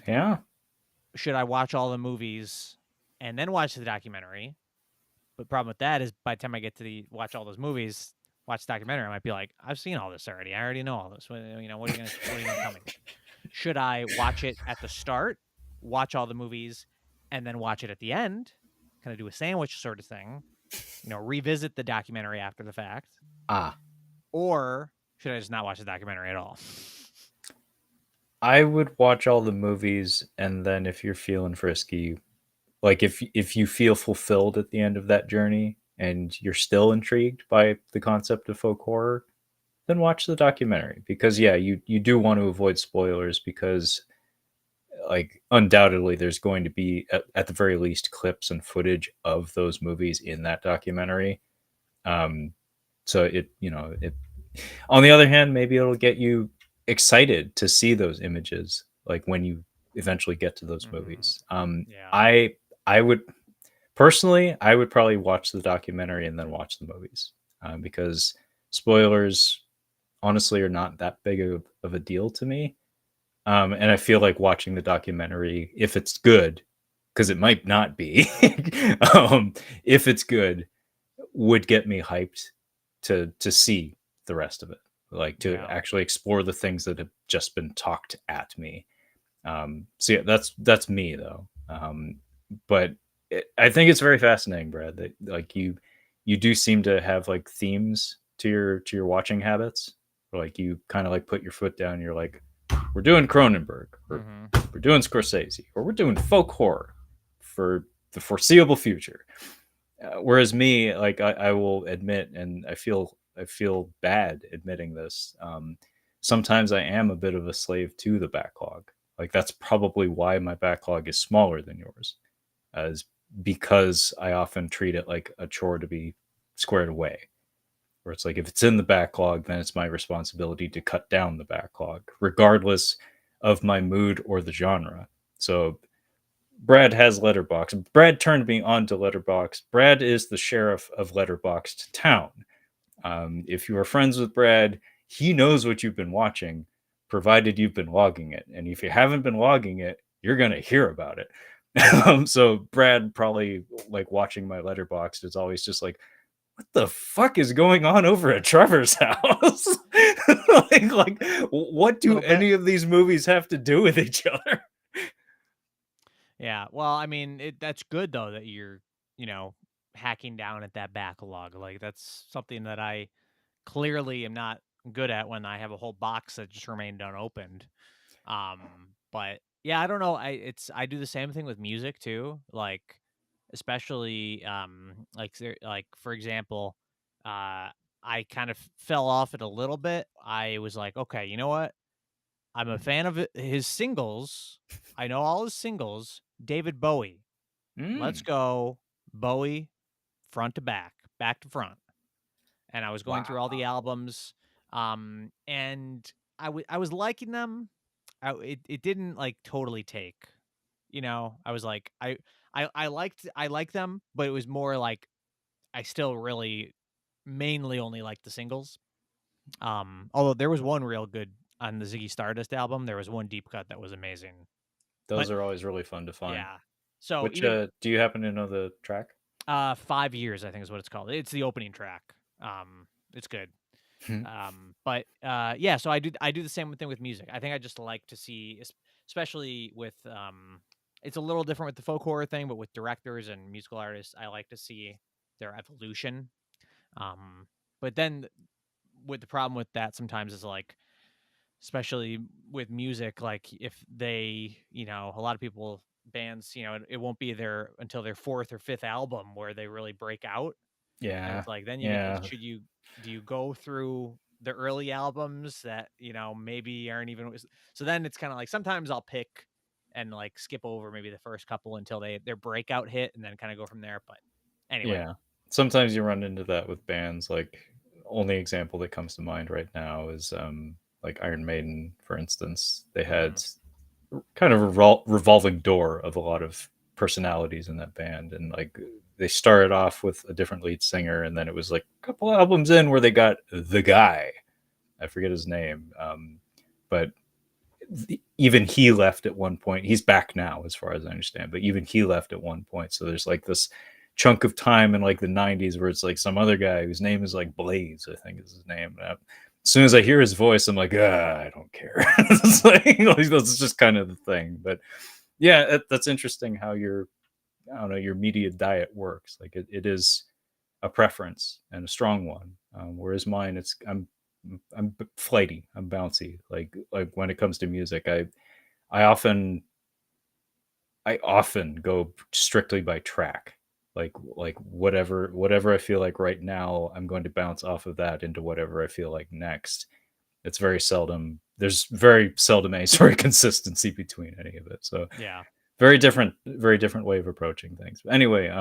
yeah. Should I watch all the movies and then watch the documentary? But problem with that is by the time I get to the watch all those movies, watch the documentary, I might be like, I've seen all this already. I already know all this. What are you gonna tell me? Should I watch it at the start, watch all the movies, and then watch it at the end? Kind of do a sandwich sort of thing. Revisit the documentary after the fact. Ah, Or should I just not watch the documentary at all? I would watch all the movies, and then if you're feeling frisky, like if you feel fulfilled at the end of that journey and you're still intrigued by the concept of folk horror, then watch the documentary because yeah, you do want to avoid spoilers because like undoubtedly there's going to be at the very least clips and footage of those movies in that documentary. Um, so it on the other hand, maybe it'll get you excited to see those images like when you eventually get to those Mm-hmm. movies. Yeah. I would personally, I would probably watch the documentary and then watch the movies because spoilers honestly are not that big of a deal to me. And I feel like watching the documentary, if it's good, because it might not be, um, if it's good, would get me hyped to see the rest of it, like to Yeah. actually explore the things that have just been talked at me. So yeah, that's me though. But I think it's very fascinating, Brad, that like you do seem to have like themes to your watching habits. Like you kind of like put your foot down. You're like, we're doing Cronenberg, or Mm-hmm. we're doing Scorsese, or we're doing folk horror for the foreseeable future. Whereas me, like I will admit, and I feel bad admitting this. Sometimes I am a bit of a slave to the backlog. Like that's probably why my backlog is smaller than yours, as because I often treat it like a chore to be squared away. where it's like if it's in the backlog, then it's my responsibility to cut down the backlog, regardless of my mood or the genre. So Brad has Letterboxd. Brad turned me on to Letterboxd. Brad is the sheriff of Letterboxd Town. If you are friends with Brad, he knows what you've been watching, provided you've been logging it. And if you haven't been logging it, you're going to hear about it. So Brad probably like watching my Letterboxd is always just like, what the fuck is going on over at Trevor's house? like, what do Little bit. any of these movies have to do with each other? Yeah. Well, I mean, that's good though that you're, hacking down at that backlog. Like that's something that I clearly am not good at when I have a whole box that just remained unopened. But yeah, I don't know. I do the same thing with music too. Like especially like for example, I kind of fell off it a little bit. I was like, okay, you know what? I'm a fan of his singles. I know all his singles. David Bowie. Let's Mm, go Bowie front to back to front. And I was going through all the wow. albums, and I was liking them. It didn't like totally take, I was like I liked them, but it was more like I still really mainly only liked the singles. Although there was one real good on the Ziggy Stardust album. There was one deep cut that was amazing. But Those are always really fun to find. yeah. So Which even do you happen to know the track? 5 years I think is what it's called. It's the opening track. It's good. But yeah, so I do the same thing with music. I think I just like to see, especially with it's a little different with the folk horror thing, but with directors and musical artists, I like to see their evolution. Um, but then with the problem with that sometimes is like, especially with music, like if they, a lot of people bands, it won't be their until their fourth or fifth album where they really break out, and Yeah, it's like then you get yeah, should you do you go through the early albums that, maybe aren't even so then it's kind of like sometimes I'll pick and like skip over maybe the first couple until their breakout hit and then kind of go from there. But anyway, yeah. Sometimes you run into that with bands. Like, only example that comes to mind right now is like Iron Maiden, for instance. They mm, had kind of a revolving door of a lot of personalities in that band, and like they started off with a different lead singer, and then it was like a couple albums in where they got the guy. I forget his name, but even he left at one point. He's back now, as far as I understand, but even he left at one point. So there's like this chunk of time in like the 90s where it's like some other guy whose name is like Blaze, I think is his name. As soon as I hear his voice, I'm like, I don't care. It's like, that's just kind of the thing. But yeah, that's interesting how your, I don't know, your media diet works. Like it is a preference and a strong one. Whereas mine, I'm flighty, I'm bouncy. Like when it comes to music, I often I often go strictly by track. Like whatever I feel like right now, I'm going to bounce off of that into whatever I feel like next. It's very seldom. There's very seldom any sort of consistency between any of it. So yeah, very different way of approaching things. But anyway,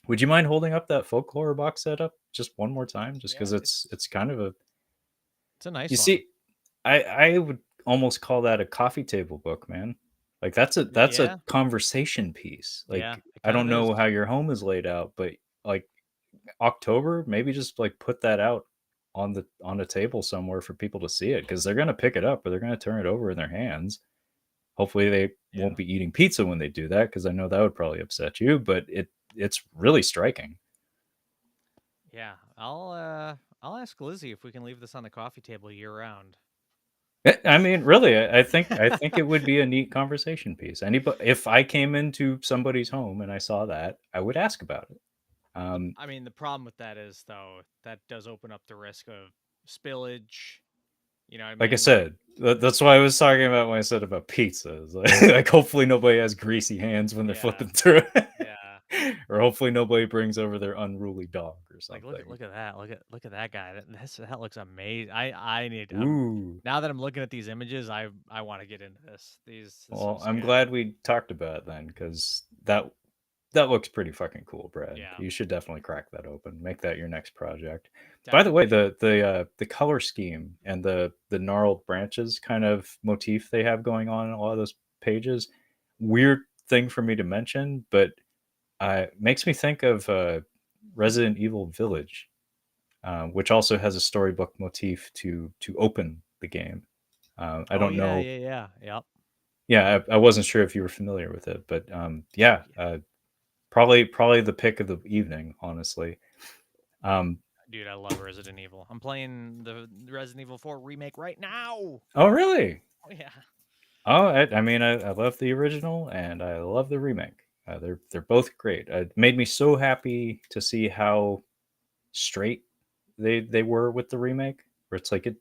would you mind holding up that folklore box set up just one more time, just yeah, because it's kind of a, it's a you nice one. see, I would almost call that a coffee table book, man. Like that's a Yeah, conversation piece. yeah, Like it I kind of don't is. know how your home is laid out, but like October, maybe just like put that out on a table somewhere for people to see it, because they're gonna pick it up or they're gonna turn it over in their hands. Hopefully they Yeah. won't be eating pizza when they do that, because I know that would probably upset you, but it's really striking. Yeah, I'll ask Lizzie if we can leave this on the coffee table year round. I mean, really, I think it would be a neat conversation piece. Anybody, if I came into somebody's home and I saw that, I would ask about it. Um, I mean, the problem with that is though that does open up the risk of spillage. You know what I like I mean? Like, said, that's why I was talking about when I said about pizza. Like hopefully nobody has greasy hands when they're yeah, flipping through yeah. it, or hopefully nobody brings over their unruly dog or Like, something. look at that. Look at that guy. That looks amazing. I need. I'm Ooh. now that I'm looking at these images, I want to get into this. This Well, looks I'm good. glad we talked about it then, because That looks pretty fucking cool, Brad. Yeah, You should definitely crack that open. Make that your next project. By the way, definitely. the color scheme and the gnarled branches kind of motif they have going on in a lot of those pages, weird thing for me to mention, but makes me think of Resident Evil Village, which also has a storybook motif to open the game. I Oh don't yeah, know. yeah, yeah. Yep. Yeah, I wasn't sure if you were familiar with it, but yeah, Yeah. probably the pick of the evening, honestly. Um, Dude, I love Resident Evil. I'm playing the Resident Evil 4 remake right now. oh, really? Oh yeah. Oh, I mean, I love the original and I love the remake. They're both great. It made me so happy to see how straight they were with the remake. Where it's like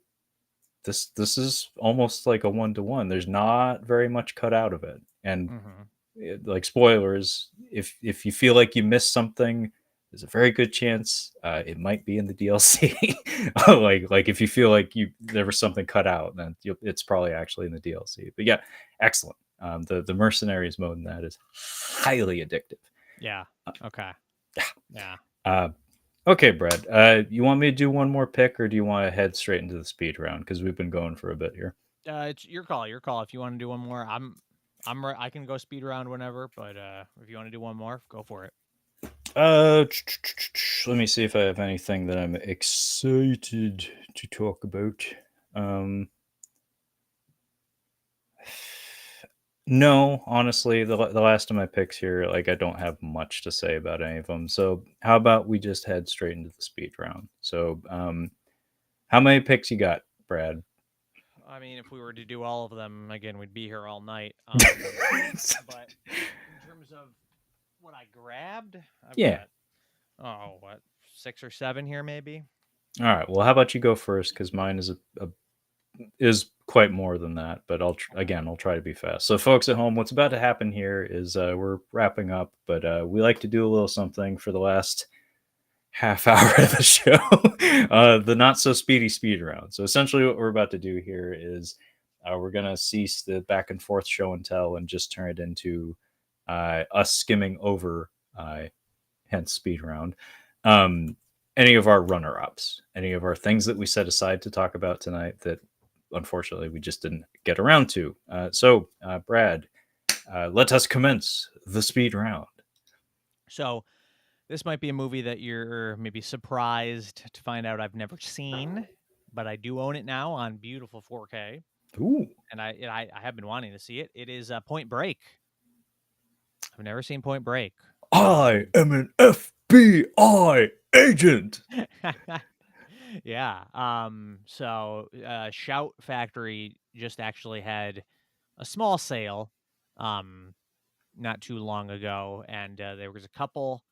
this is almost like a 1-to-1. There's not very much cut out of it, and Hmm. like spoilers, if you feel like you missed something, there's a very good chance it might be in the DLC. Like if you feel like there was something cut out, then it's probably actually in the DLC. But yeah, excellent. The mercenaries mode in that is highly addictive. Yeah. Okay. Yeah. Uh, okay, Brad. You want me to do one more pick, or do you want to head straight into the speed round? Because we've been going for a bit here. It's your call. Your call. If you want to do one more, I can go speed around whenever. But if you want to do one more, go for it. Let me see if I have anything that I'm excited to talk about. Um, no, honestly, the last of my picks here, like I don't have much to say about any of them. So how about we just head straight into the speed round? So, how many picks you got, Brad? I mean, if we were to do all of them again, we'd be here all night. But in terms of what I grabbed, I've Yeah. got what 6 or 7 here, maybe. All right. Well, how about you go first? Because mine is quite more than that. But Okay. I'll try to be fast. So, folks at home, what's about to happen here is we're wrapping up, but we like to do a little something for the last half hour of the show, the not so speedy speed round. So, essentially, what we're about to do here is we're gonna cease the back and forth show and tell and just turn it into us skimming over. Hence speed round. Um, any of our runner ups, any of our things that we set aside to talk about tonight that unfortunately we just didn't get around to. Brad, let us commence the speed round. So this might be a movie that you're maybe surprised to find out I've never seen, but I do own it now on beautiful 4K, Ooh. and I have been wanting to see it. It is Point Break. I've never seen Point Break. I am an FBI agent. Yeah. So Shout Factory just actually had a small sale not too long ago, and there was a couple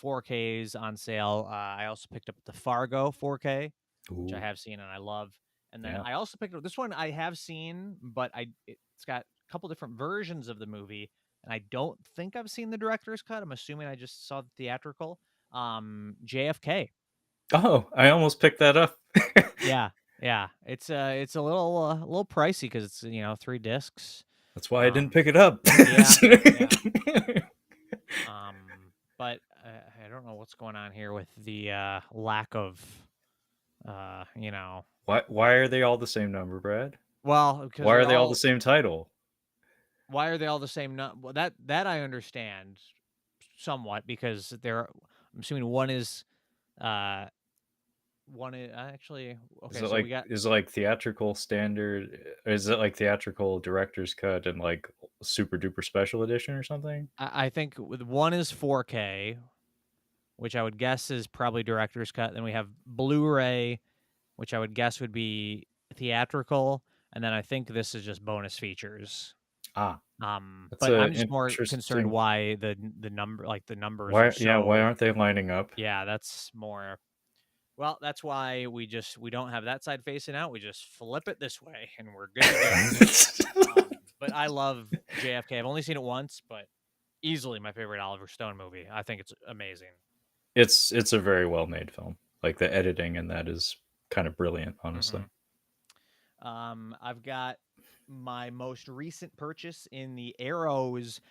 4Ks on sale. I also picked up the Fargo 4K, which I Ooh. have seen and I love. And then Yeah. I also picked up this one I have seen, but it's got a couple different versions of the movie, and I don't think I've seen the director's cut. I'm assuming I just saw the theatrical. JFK. Oh, I almost picked that up. Yeah, yeah. It's a little pricey because it's 3 discs. That's why I didn't Um, pick it up. yeah, yeah. But I don't know what's going on here with the lack of you know. Why are they all the same number, Brad? Well, because Why are they're they all the all. same title? Why are they all the same? Well, that I understand somewhat because they're. I'm assuming uh one is actually okay. So we got. Is it like theatrical standard? Is it like theatrical director's cut and like super duper special edition or something? I think with one is 4K, which I would guess is probably director's cut. Then we have Blu-ray, which I would guess would be theatrical, and then I think this is just bonus features. Ah, that's But a I'm just more concerned interesting. why the numbers are Why so. aren't they lining up? Yeah, that's more. Well, that's why we don't have that side facing out. We just flip it this way, and we're good to go. But I love JFK. I've only seen it once, but easily my favorite Oliver Stone movie. I think it's amazing. It's a very well made film. Like the editing and that is kind of brilliant, honestly. Hmm. I've got my most recent purchase in the Arrows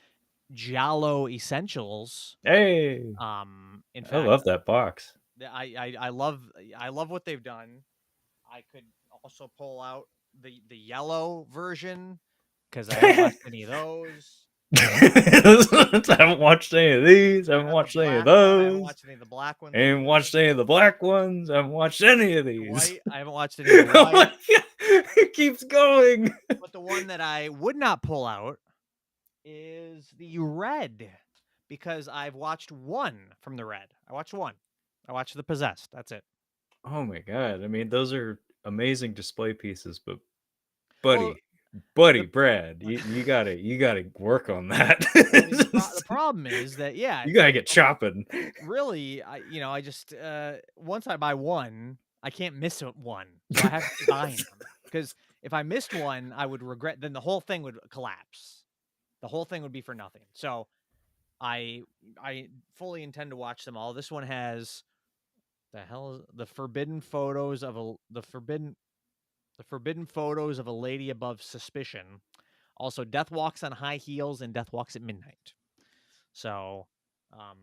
Giallo Essentials. Hey, In I fact, love that box. I love what they've done. I could also pull out the yellow version because I haven't watched any of those. I haven't watched any of these. I I haven't got the watched any of black one. I haven't those. watched any of the black I ones haven't either. watched any of the black ones. I haven't watched any of The these. white. I haven't watched any of the Oh my white. God. It keeps going. But the one that I would not pull out is the red because I've watched one from the red. I watched one. I watched The Possessed. That's it. Oh my God. I mean, those are amazing display pieces, but Well, buddy, the Brad, you gotta work on that. well the problem is that yeah, You it's gotta like get chopping. really I just once I buy one, I can't miss one, so I have to keep buying them because if I missed one, I would regret. Then the whole thing would collapse. The whole thing would be for nothing. So I I fully intend to watch them all. This one has the hell is the forbidden photos of the forbidden photos of a lady above suspicion. Also, Death Walks on High Heels and Death Walks at Midnight. So, um,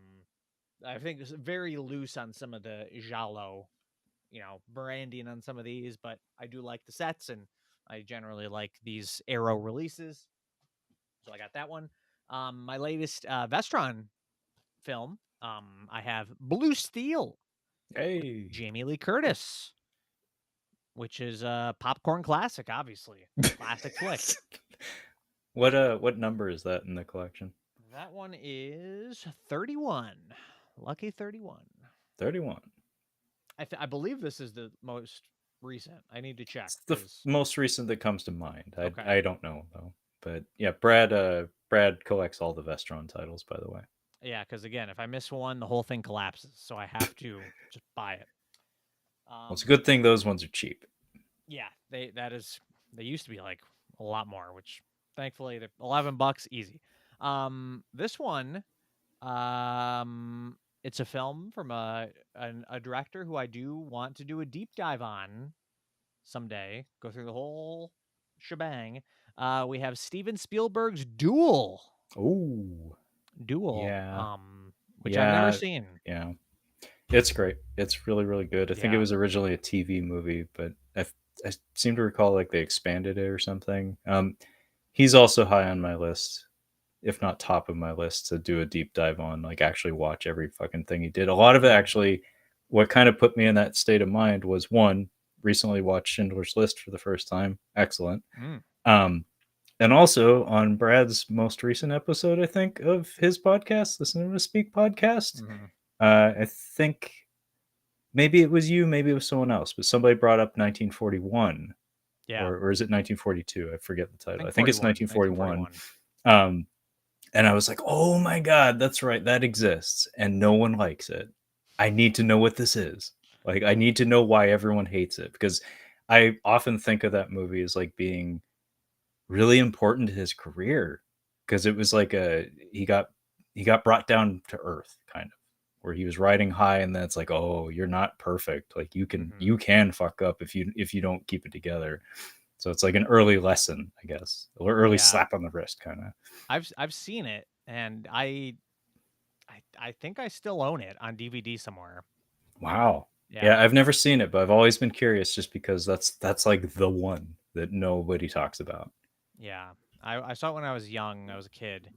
I think it's very loose on some of the giallo, branding on some of these, but I do like the sets and I generally like these Arrow releases. So I got that one. My latest Vestron film, I have Blue Steel, Hey. Jamie Lee Curtis, which is a popcorn classic, obviously. Classic flick. What number is that in the collection? That one is 31. Lucky 31. 31. I believe this is the most recent. I need to check It's the because most recent that comes to mind. okay. I don't know though. But yeah, Brad collects all the Vestron titles, by the way. Yeah, because again, if I miss one, the whole thing collapses. So I have to just buy it. Well, it's a good thing those ones are cheap. Yeah, they used to be like a lot more, which thankfully they're $11 easy. This one, it's a film from a director who I do want to do a deep dive on someday. Go through the whole shebang. We have Steven Spielberg's Duel. Oh, Duel. yeah. Which I've never Yeah. seen. Yeah. It's great. It's really, really good. I think it Yeah. was originally a TV movie, but I seem to recall like they expanded it or something. He's also high on my list, if not top of my list, to do a deep dive on, like actually watch every fucking thing he did. A lot of it actually, what kind of put me in that state of mind was one, recently watched Schindler's List for the first time. Excellent. Mm. And also on Brad's most recent episode, I think, of his podcast, the Cinema Speak podcast. Mm-hmm. I think maybe it was you, maybe it was someone else, but somebody brought up 1941. Yeah. Or is it 1942? I forget the title. I think it's 1941. 1941. And I was like, oh my God, that's right. That exists. And no one likes it. I need to know what this is. Like, I need to know why everyone hates it, because I often think of that movie as like being really important to his career, because it was like he got brought down to earth, kind of, where he was riding high, and then it's like, oh, you're not perfect, like you can fuck up if you don't keep it together. So it's like an early lesson, I guess, or early slap on the wrist, kind of. I've seen it, and I think I still own it on DVD somewhere. Wow. Yeah, I've never seen it, but I've always been curious, just because that's like the one that nobody talks about. Yeah, I saw it when I was young. I was a kid.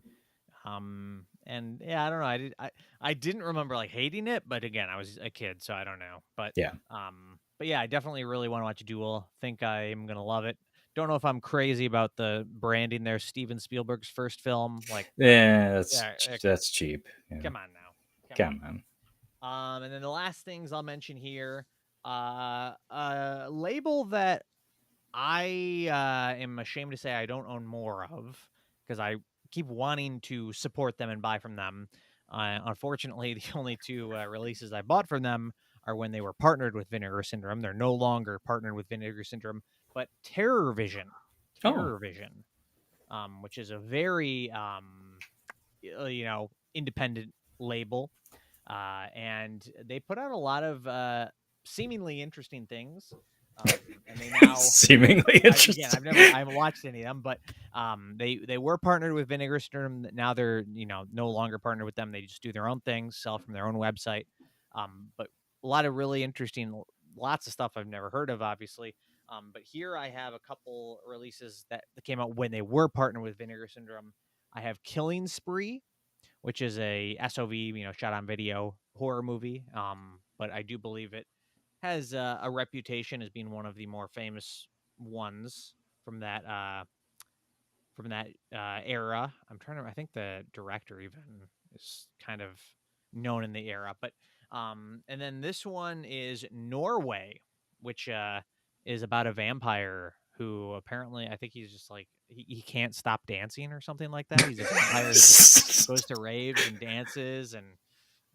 And yeah, I don't know. I didn't remember like hating it, but again, I was a kid, so I don't know. But yeah, I definitely really want to watch Duel. Think I am gonna love it. Don't know if I'm crazy about the branding there. Steven Spielberg's first film, like yeah, that's cheap. Yeah. Come on now, come on. And then the last things I'll mention here, a label that I am ashamed to say I don't own more of because I keep wanting to support them and buy from them. Unfortunately, the only two releases I bought from them are when they were partnered with Vinegar Syndrome. They're no longer partnered with Vinegar Syndrome, but Terror Vision, which is a very independent label, and they put out a lot of seemingly interesting things. And they now seemingly interesting. I haven't watched any of them, but they were partnered with Vinegar Syndrome. Now they're no longer partnered with them. They just do their own things, sell from their own website. But a lot of really interesting, lots of stuff I've never heard of, obviously. But here I have a couple releases that came out when they were partnered with Vinegar Syndrome. I have Killing Spree, which is a SOV, shot on video horror movie. But I do believe it has a reputation as being one of the more famous ones from that era. I think the director even is kind of known in the era. But and then this one is Norway, which is about a vampire who apparently, I think he's just like he can't stop dancing or something like that. He's a vampire who just goes to raves and dances, and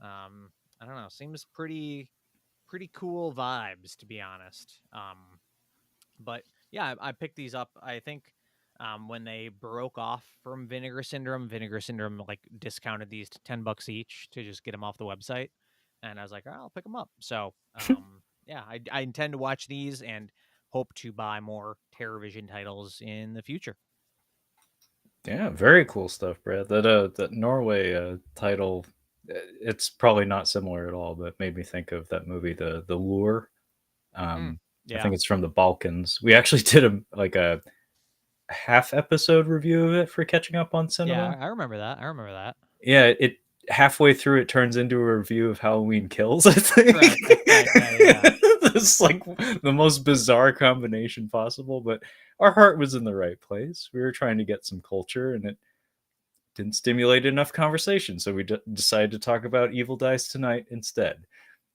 I don't know, seems pretty cool vibes, to be honest. But yeah, I picked these up. I think when they broke off from Vinegar Syndrome like discounted these to $10 each to just get them off the website, and I was like, oh, I'll pick them up. So yeah, I intend to watch these and hope to buy more TerrorVision titles in the future. Yeah, very cool stuff, Brad. That Norway title, it's probably not similar at all, but made me think of that movie, The Lure. I Yeah. think it's from the Balkans. We actually did a half episode review of it for Catching Up on Cinema. Yeah, I remember that. Yeah, it halfway through it turns into a review of Halloween Kills, I think. Right. Yeah. It's like the most bizarre combination possible, but our heart was in the right place. We were trying to get some culture, and it didn't stimulate enough conversation, so we decided to talk about Evil Dies Tonight instead.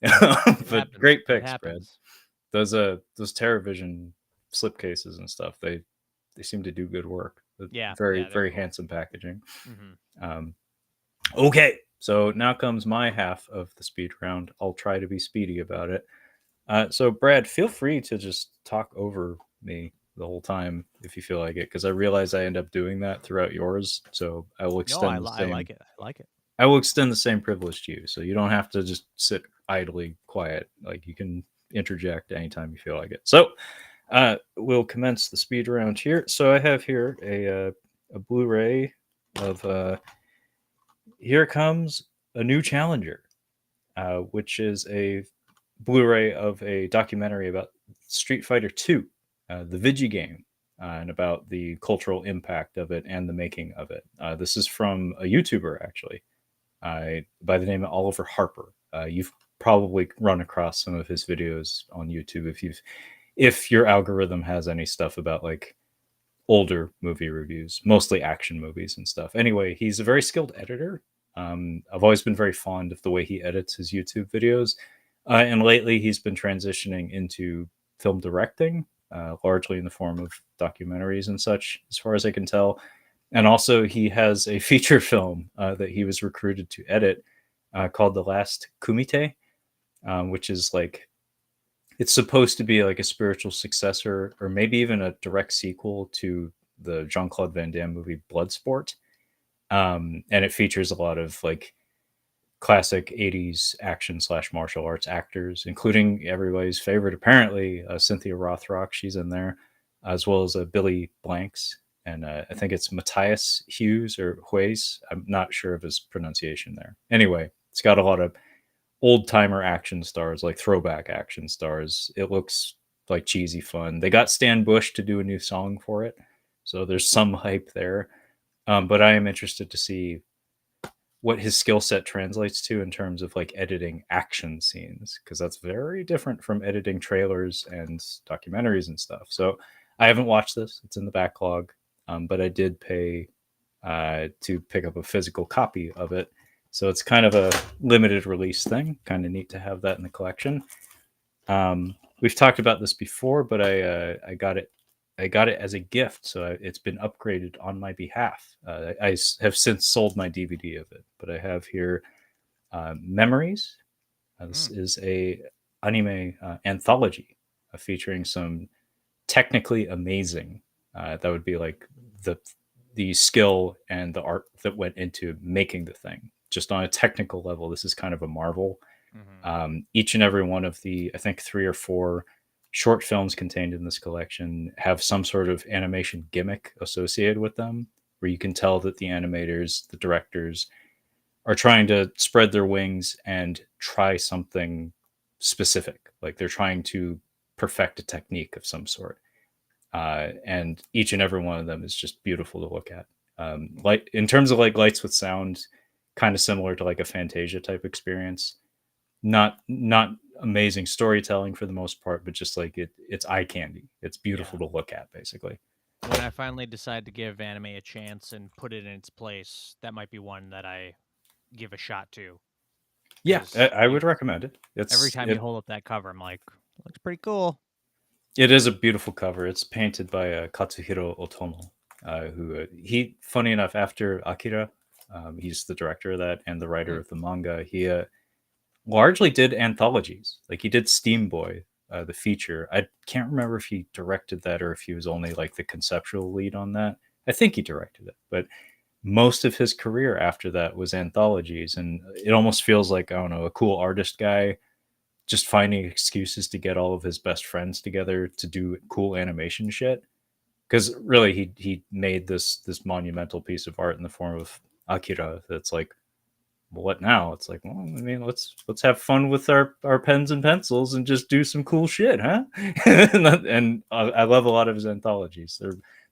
But great picks, Brad. Those TerrorVision slipcases and stuff, they seem to do good work. Yeah, very cool. handsome packaging. Okay, so now comes my half of the speed round. I'll try to be speedy about it. So Brad, feel free to just talk over me the whole time if you feel like it, because I realize I end up doing that throughout yours. So I will extend. I like it. I will extend the same privilege to you, so you don't have to just sit idly quiet. Like, you can interject anytime you feel like it. So we'll commence the speed round here. So I have here a Blu-ray of Here Comes a New Challenger, which is a Blu-ray of a documentary about Street Fighter II, the Vigi game, and about the cultural impact of it and the making of it. This is from a YouTuber, actually, by the name of Oliver Harper. You've probably run across some of his videos on YouTube if your algorithm has any stuff about like older movie reviews, mostly action movies and stuff. Anyway, he's a very skilled editor. I've always been very fond of the way he edits his YouTube videos. And lately he's been transitioning into film directing, largely in the form of documentaries and such, as far as I can tell. And also he has a feature film that he was recruited to edit called The Last Kumite, which is like, it's supposed to be like a spiritual successor or maybe even a direct sequel to the Jean-Claude Van Damme movie Bloodsport. And it features a lot of like classic 80s action / martial arts actors, including everybody's favorite, apparently, Cynthia Rothrock. She's in there, as well as Billy Blanks. And I think it's Matthias Hughes or Hues. I'm not sure of his pronunciation there. Anyway, it's got a lot of old timer action stars, like throwback action stars. It looks like cheesy fun. They got Stan Bush to do a new song for it, so there's some hype there. But I am interested to see what his skill set translates to in terms of like editing action scenes, because that's very different from editing trailers and documentaries and stuff. So I haven't watched this. It's in the backlog, but I did pay to pick up a physical copy of it. So it's kind of a limited release thing. Kind of neat to have that in the collection. We've talked about this before, but I got it as a gift, so it's been upgraded on my behalf. I have since sold my DVD of it, but I have here Memories. This is a anime anthology featuring some technically amazing. That would be like the skill and the art that went into making the thing. Just on a technical level, this is kind of a marvel. Each and every one of the, I think, 3 or 4 short films contained in this collection have some sort of animation gimmick associated with them, where you can tell that the animators, the directors, are trying to spread their wings and try something specific. Like they're trying to perfect a technique of some sort. And each and every one of them is just beautiful to look at. Like in terms of like lights with sound, kind of similar to like a Fantasia type experience. Not amazing storytelling for the most part, but just like it's eye candy. It's beautiful Yeah. to look at, basically. When I finally decide to give anime a chance and put it in its place, that might be one that I give a shot to. Yeah, Because I would recommend it. every time you hold up that cover, I'm like, looks pretty cool. It is a beautiful cover. It's painted by Katsuhiro Otomo, who he, funny enough, after Akira, he's the director of that and the writer of the manga. He largely did anthologies. Like he did Steam Boy, the feature. I can't remember if he directed that or if he was only like the conceptual lead on that. I think he directed it, but most of his career after that was anthologies, and it almost feels like, I don't know, a cool artist guy just finding excuses to get all of his best friends together to do cool animation shit. Because really, he made this monumental piece of art in the form of Akira. That's like, well, what now? It's like, well, I mean, let's have fun with our pens and pencils and just do some cool shit, huh? And I love a lot of his anthologies.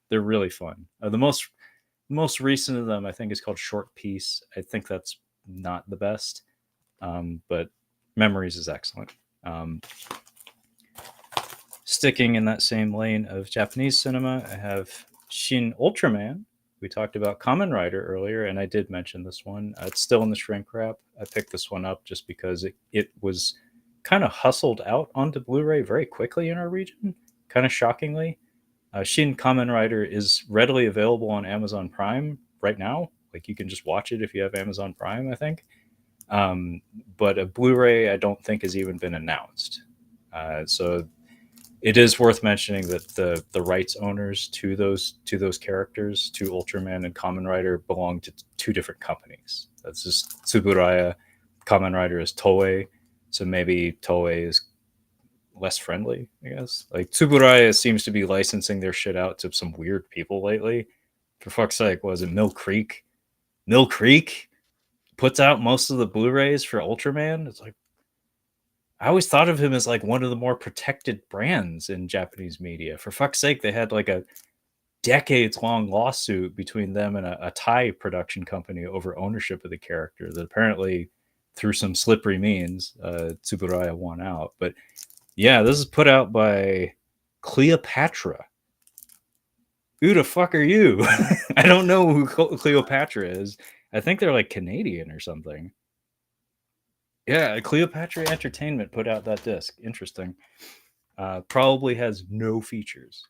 They're really fun. The most recent of them, I think, is called Short Piece. I think that's not the best, but Memories is excellent. Sticking in that same lane of Japanese cinema, I have Shin Ultraman. We talked about Kamen Rider earlier, and I did mention this one. It's still in the shrink wrap. I picked this one up just because it was kind of hustled out onto Blu-ray very quickly in our region, kind of shockingly. Shin Kamen Rider is readily available on Amazon Prime right now. Like you can just watch it if you have Amazon Prime, I think. But a Blu-ray, I don't think has even been announced. So it is worth mentioning that the rights owners to those characters, to Ultraman and Kamen Rider, belong to two different companies. That's just Tsuburaya. Kamen Rider is Toei, so maybe Toei is less friendly, I guess. Like Tsuburaya seems to be licensing their shit out to some weird people lately. For fuck's sake, was it Mill Creek? Mill Creek puts out most of the Blu-rays for Ultraman. It's like, I always thought of him as like one of the more protected brands in Japanese media. For fuck's sake, they had like a decades-long lawsuit between them and a Thai production company over ownership of the character that apparently, through some slippery means, Tsuburaya won out. But yeah, this is put out by Cleopatra. Who the fuck are you? I don't know who Cleopatra is. I think they're like Canadian or something. Yeah, Cleopatra Entertainment put out that disc. Interesting. Probably has no features.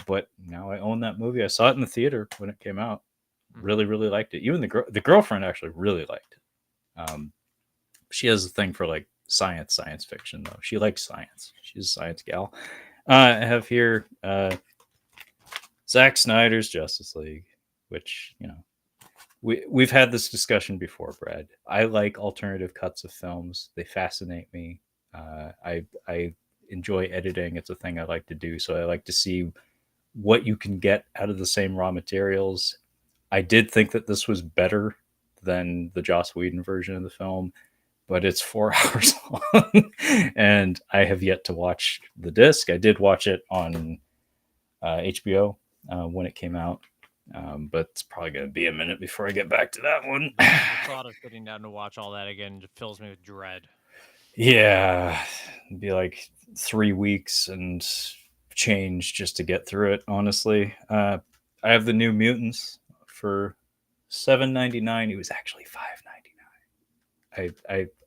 But now I own that movie. I saw it in the theater when it came out. Really, really liked it. Even the girlfriend actually really liked it. She has a thing for like science fiction though. She likes science. She's a science gal. I have here Zack Snyder's Justice League, which, you know, we've had this discussion before, Brad. I like alternative cuts of films. They fascinate me. I enjoy editing. It's a thing I like to do. So I like to see what you can get out of the same raw materials. I did think that this was better than the Joss Whedon version of the film, but it's 4 hours long, and I have yet to watch the disc. I did watch it on HBO when it came out. But it's probably going to be a minute before I get back to that one. The thought of sitting down to watch all that again just fills me with dread. Yeah, it'd be like 3 weeks and change just to get through it. Honestly, I have the New Mutants for $7.99. It was actually $5.99.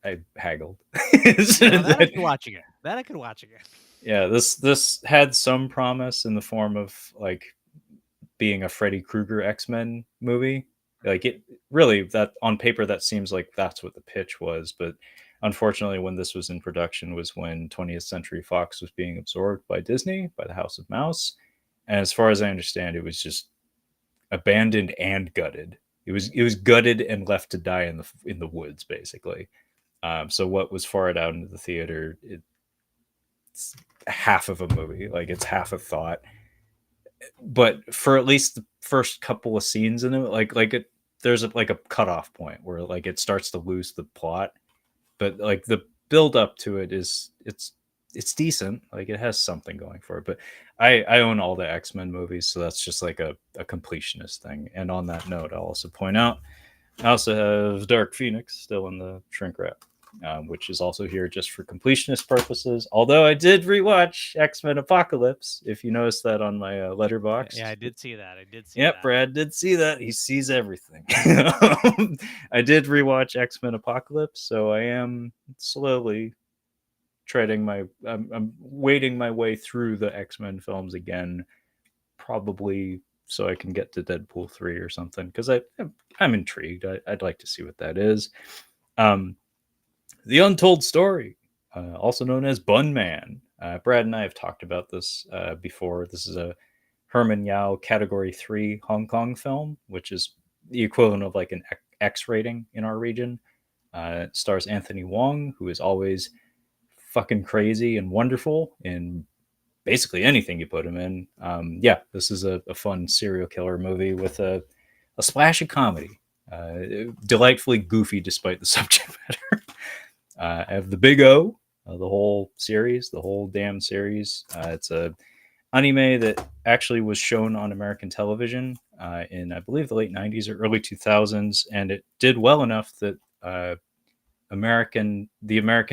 I haggled. That I could watch again. That I could watch again. Yeah, this had some promise in the form of like being a Freddy Krueger X-Men movie. Like it really, that on paper that seems like that's what the pitch was, but unfortunately when this was in production was when 20th Century Fox was being absorbed by Disney, by the House of Mouse. And as far as I understand, it was just abandoned and gutted. It was gutted and left to die in the woods, basically. So what was farted out into the theater, it's half of a movie, like it's half a thought. But for at least the first couple of scenes in it, there's like a cutoff point where like it starts to lose the plot, but like the build up to it is it's decent. Like it has something going for it. But I own all the X-Men movies, so that's just like a completionist thing. And on that note, I'll also point out I also have Dark Phoenix still in the shrink wrap, which is also here just for completionist purposes. Although I did rewatch X-Men Apocalypse, if you noticed that on my letterbox. Yeah, I did see that. Yep, Brad did see that. He sees everything. I did rewatch X-Men Apocalypse, so I am slowly treading my. I'm wading my way through the X-Men films again, probably so I can get to Deadpool 3 or something, because I'm intrigued. I'd like to see what that is. The Untold Story, also known as Bun Man. Brad and I have talked about this before. This is a Herman Yao Category 3 Hong Kong film, which is the equivalent of like an X rating in our region. It stars Anthony Wong, who is always fucking crazy and wonderful in basically anything you put him in. Yeah, this is a fun serial killer movie with a splash of comedy. Delightfully goofy despite the subject matter. I have the Big O, the whole series, the whole damn series. It's a anime that actually was shown on American television in, I believe, the late 90s or early 2000s, and it did well enough that the American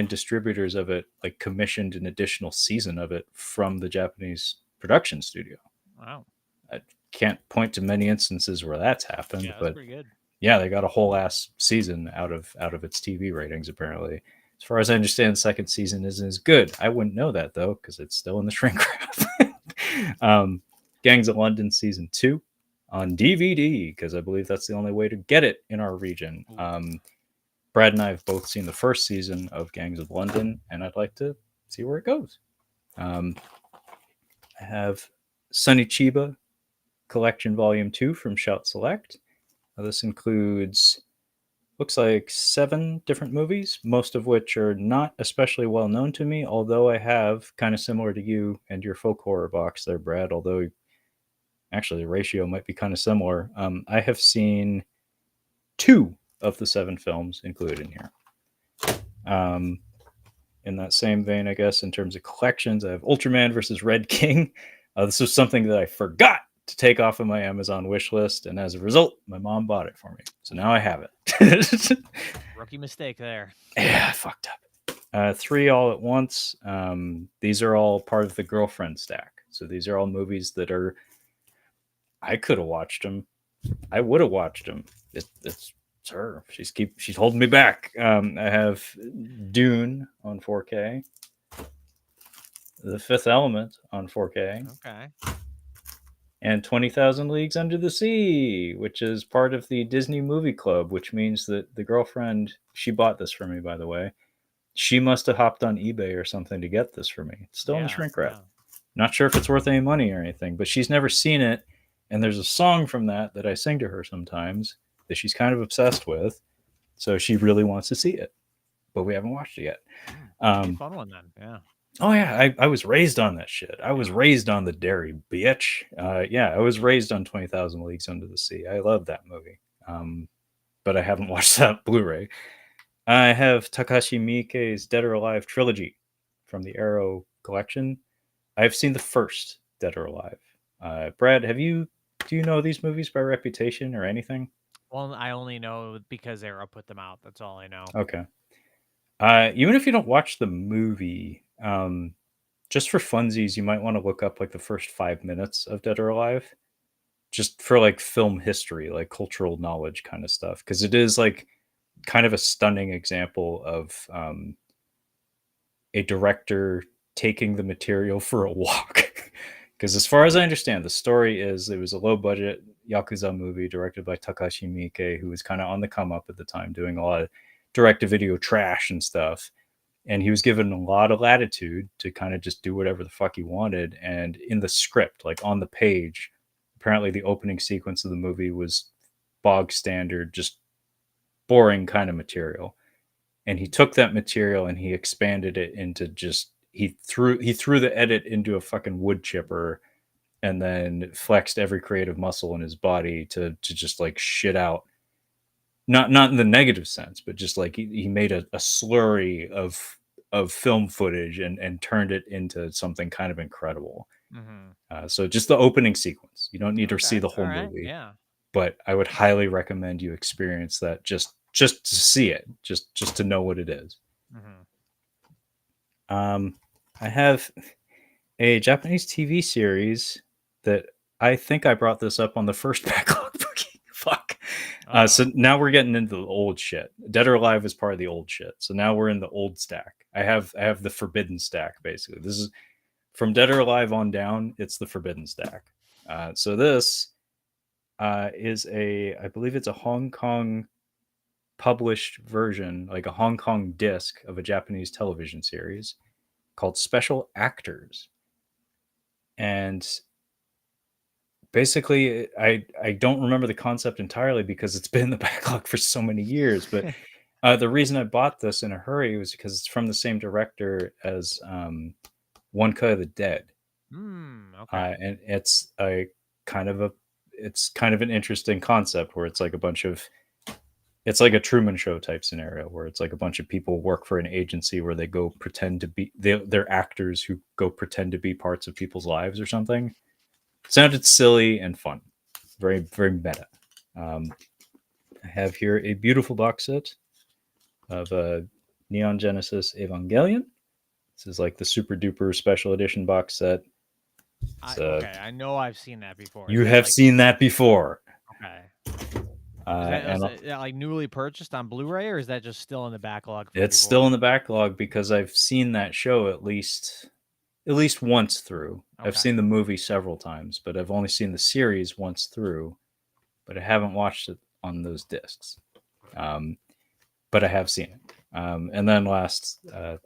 distributors of it like commissioned an additional season of it from the Japanese production studio. Wow. I can't point to many instances where that's happened, Yeah, that's but pretty good. yeah, they got a whole ass season out of its TV ratings apparently. As far as I understand, the second season isn't as good. I wouldn't know that though, because it's still in the shrink wrap. Gangs of London season 2 on DVD, because I believe that's the only way to get it in our region. Brad and I have both seen the first season of Gangs of London, and I'd like to see where it goes. I have Sunny Chiba Collection Volume 2 from Shout Select. This includes, looks like 7 different movies, most of which are not especially well known to me, although I have, kind of similar to you and your folk horror box there, Brad, although actually the ratio might be kind of similar. I have seen 2 of the 7 films included in here. In that same vein, I guess, in terms of collections, I have Ultraman versus Red King. This was something that I forgot to take off of my Amazon wish list, and as a result, my mom bought it for me. So now I have it. Rookie mistake there. Yeah, I fucked up. 3 all at once. These are all part of the Girlfriend stack. So these are all movies that are. I could have watched them. I would have watched them. It's her. She's holding me back. I have Dune on 4K. The Fifth Element on 4K. Okay. And 20,000 Leagues Under the Sea, which is part of the Disney Movie Club, which means that the girlfriend, she bought this for me, by the way. She must have hopped on eBay or something to get this for me. It's still in the shrink wrap. Yeah. Not sure if it's worth any money or anything, but she's never seen it. And there's a song from that I sing to her sometimes that she's kind of obsessed with. So she really wants to see it, but we haven't watched it yet. Fun one then, yeah. Oh yeah, I was raised on that shit. I was raised on the dairy, bitch. Yeah, I was raised on 20,000 Leagues Under the Sea. I love that movie, but I haven't watched that Blu-ray. I have Takashi Miike's Dead or Alive trilogy from the Arrow collection. I've seen the first Dead or Alive. Brad, do you know these movies by reputation or anything? Well, I only know because Arrow put them out. That's all I know. Okay. Even if you don't watch the movie, just for funsies, you might want to look up like the first 5 minutes of Dead or Alive, just for like film history, like cultural knowledge kind of stuff, because it is like kind of a stunning example of a director taking the material for a walk. Because as far as I understand, the story is it was a low budget Yakuza movie directed by Takashi Miike, who was kind of on the come up at the time, doing a lot of direct-to-video trash and stuff. And he was given a lot of latitude to kind of just do whatever the fuck he wanted. And in the script, like on the page, apparently the opening sequence of the movie was bog standard, just boring kind of material. And he took that material and he expanded it into just he threw the edit into a fucking wood chipper and then flexed every creative muscle in his body to just like shit out. Not in the negative sense, but just like he made a slurry of film footage and turned it into something kind of incredible. So just the opening sequence. You don't need to see the whole movie. Yeah. But I would highly recommend you experience that just to see it, just to know what it is. I have a Japanese TV series that I think I brought this up on the first Backlog Boogie. Fuck. So now we're getting into the old shit. Dead or Alive is part of the old shit. So now we're in the old stack. I have the forbidden stack, basically. This is from Dead or Alive on down, it's the forbidden stack. So this is I believe it's a Hong Kong published version, like a Hong Kong disc of a Japanese television series called Special Actors. And basically, I don't remember the concept entirely because it's been in the backlog for so many years. But the reason I bought this in a hurry was because it's from the same director as One Cut of the Dead. Okay. And it's kind of an interesting concept where it's like it's like a Truman Show type scenario where it's like a bunch of people work for an agency where they go pretend to be they're actors who go pretend to be parts of people's lives or something. It sounded silly and fun, very very meta. I have here a beautiful box set of Neon Genesis Evangelion. This is like the super duper special edition box set. Okay, I know I've seen that before. You have seen that before. Okay. And is that like newly purchased on Blu-ray, or is that just still in the backlog? It's still in the backlog because I've seen that show at least once through. Okay. I've seen the movie several times, but I've only seen the series once through. But I haven't watched it on those discs. But I have seen it. And then last,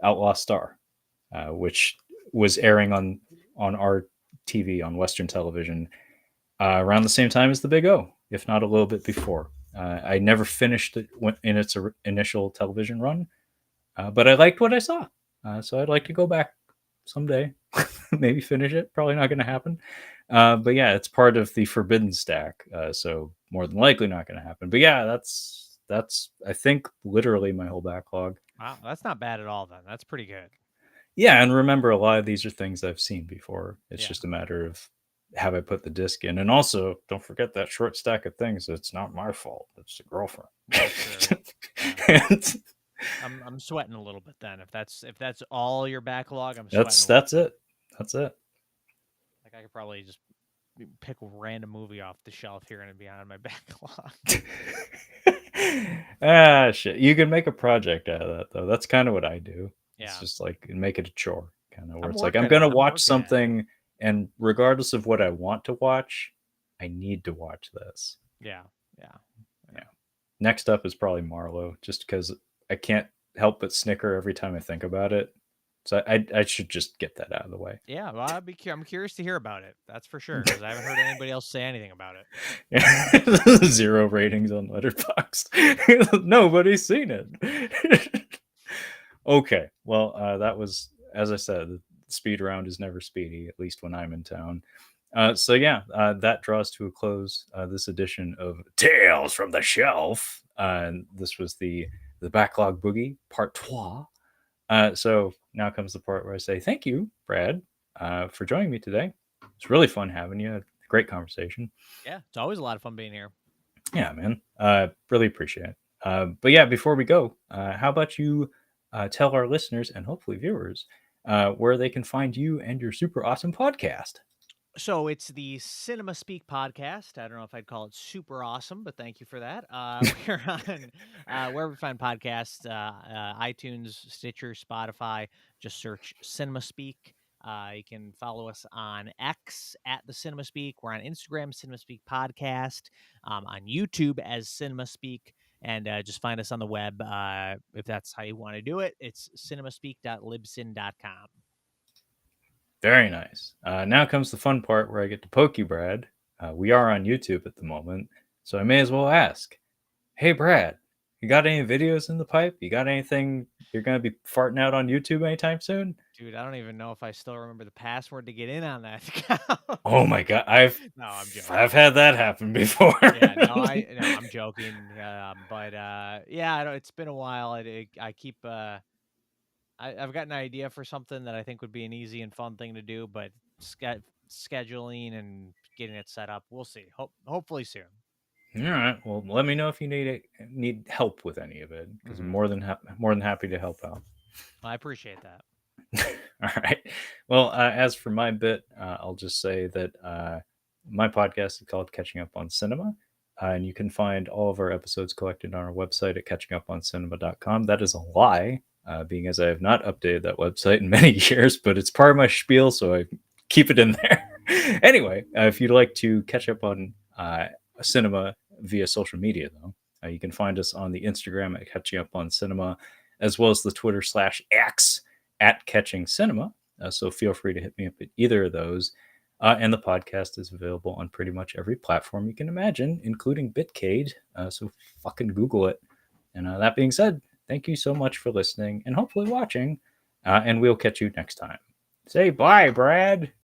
Outlaw Star, which was airing on our TV on Western television around the same time as The Big O, if not a little bit before. I never finished it in its initial television run, but I liked what I saw. So I'd like to go back someday, maybe finish it. Probably not going to happen. But yeah, it's part of the forbidden stack. So more than likely not going to happen. But yeah, that's I think literally my whole backlog. Wow, that's not bad at all then. That's pretty good. Yeah, and remember, a lot of these are things I've seen before. It's just a matter of have I put the disc in. And also, don't forget that short stack of things. It's not my fault. It's the girlfriend. And I'm sweating a little bit then. If that's all your backlog, I'm sweating. That's it. Like I could probably just pick a random movie off the shelf here and it'd be on my backlog. Shit. You can make a project out of that though. That's kind of what I do. Yeah. It's just like make it a chore, kind of where it's like I'm gonna watch something, and regardless of what I want to watch, I need to watch this. Yeah. Next up is probably Marlowe, just because I can't help but snicker every time I think about it. So I should just get that out of the way. Yeah, well, I'm curious to hear about it. That's for sure, because I haven't heard anybody else say anything about it. 0 ratings on Letterboxd. Nobody's seen it. Okay, well, that was, as I said, the speed round is never speedy, at least when I'm in town. So yeah, that draws to a close this edition of Tales from the Shelf. This was the Backlog Boogie Part Trois. So now comes the part where I say thank you, Brad, for joining me today. It's really fun having you. Great conversation. Yeah, it's always a lot of fun being here. Yeah, man. Really appreciate it. But yeah, before we go, how about you tell our listeners and hopefully viewers where they can find you and your super awesome podcast? So it's the Cinema Speak podcast. I don't know if I'd call it super awesome, but thank you for that. We're on wherever you find podcasts, iTunes, Stitcher, Spotify. Just search Cinema Speak. You can follow us on X at the Cinema Speak. We're on Instagram, Cinema Speak Podcast. On YouTube as Cinema Speak. And just find us on the web if that's how you want to do it. It's cinemaspeak.libsyn.com. Very nice. Now comes the fun part where I get to poke you, Brad. We are on YouTube at the moment, so I may as well ask. Hey, Brad, you got any videos in the pipe? You got anything you're going to be farting out on YouTube anytime soon? Dude, I don't even know if I still remember the password to get in on that account. Oh my god, No, I'm joking. I've had that happen before. Yeah, no, I'm joking. But yeah, I don't, it's been a while. I keep I've got an idea for something that I think would be an easy and fun thing to do, but scheduling and getting it set up, we'll see. Hopefully soon. All right. Well, let me know if you need help with any of it, because I'm Hmm. more than happy to help out. I appreciate that. All right. Well, as for my bit, I'll just say that my podcast is called Catching Up on Cinema. And you can find all of our episodes collected on our website at catchinguponcinema.com. That is a lie, being as I have not updated that website in many years, but it's part of my spiel, so I keep it in there. Anyway, if you'd like to catch up on cinema via social media, though, you can find us on the Instagram at Catching Up on Cinema, as well as the Twitter /X at Catching Cinema. So feel free to hit me up at either of those. And the podcast is available on pretty much every platform you can imagine, including Bitcade. So fucking Google it. And that being said, thank you so much for listening and hopefully watching. And we'll catch you next time. Say bye, Brad.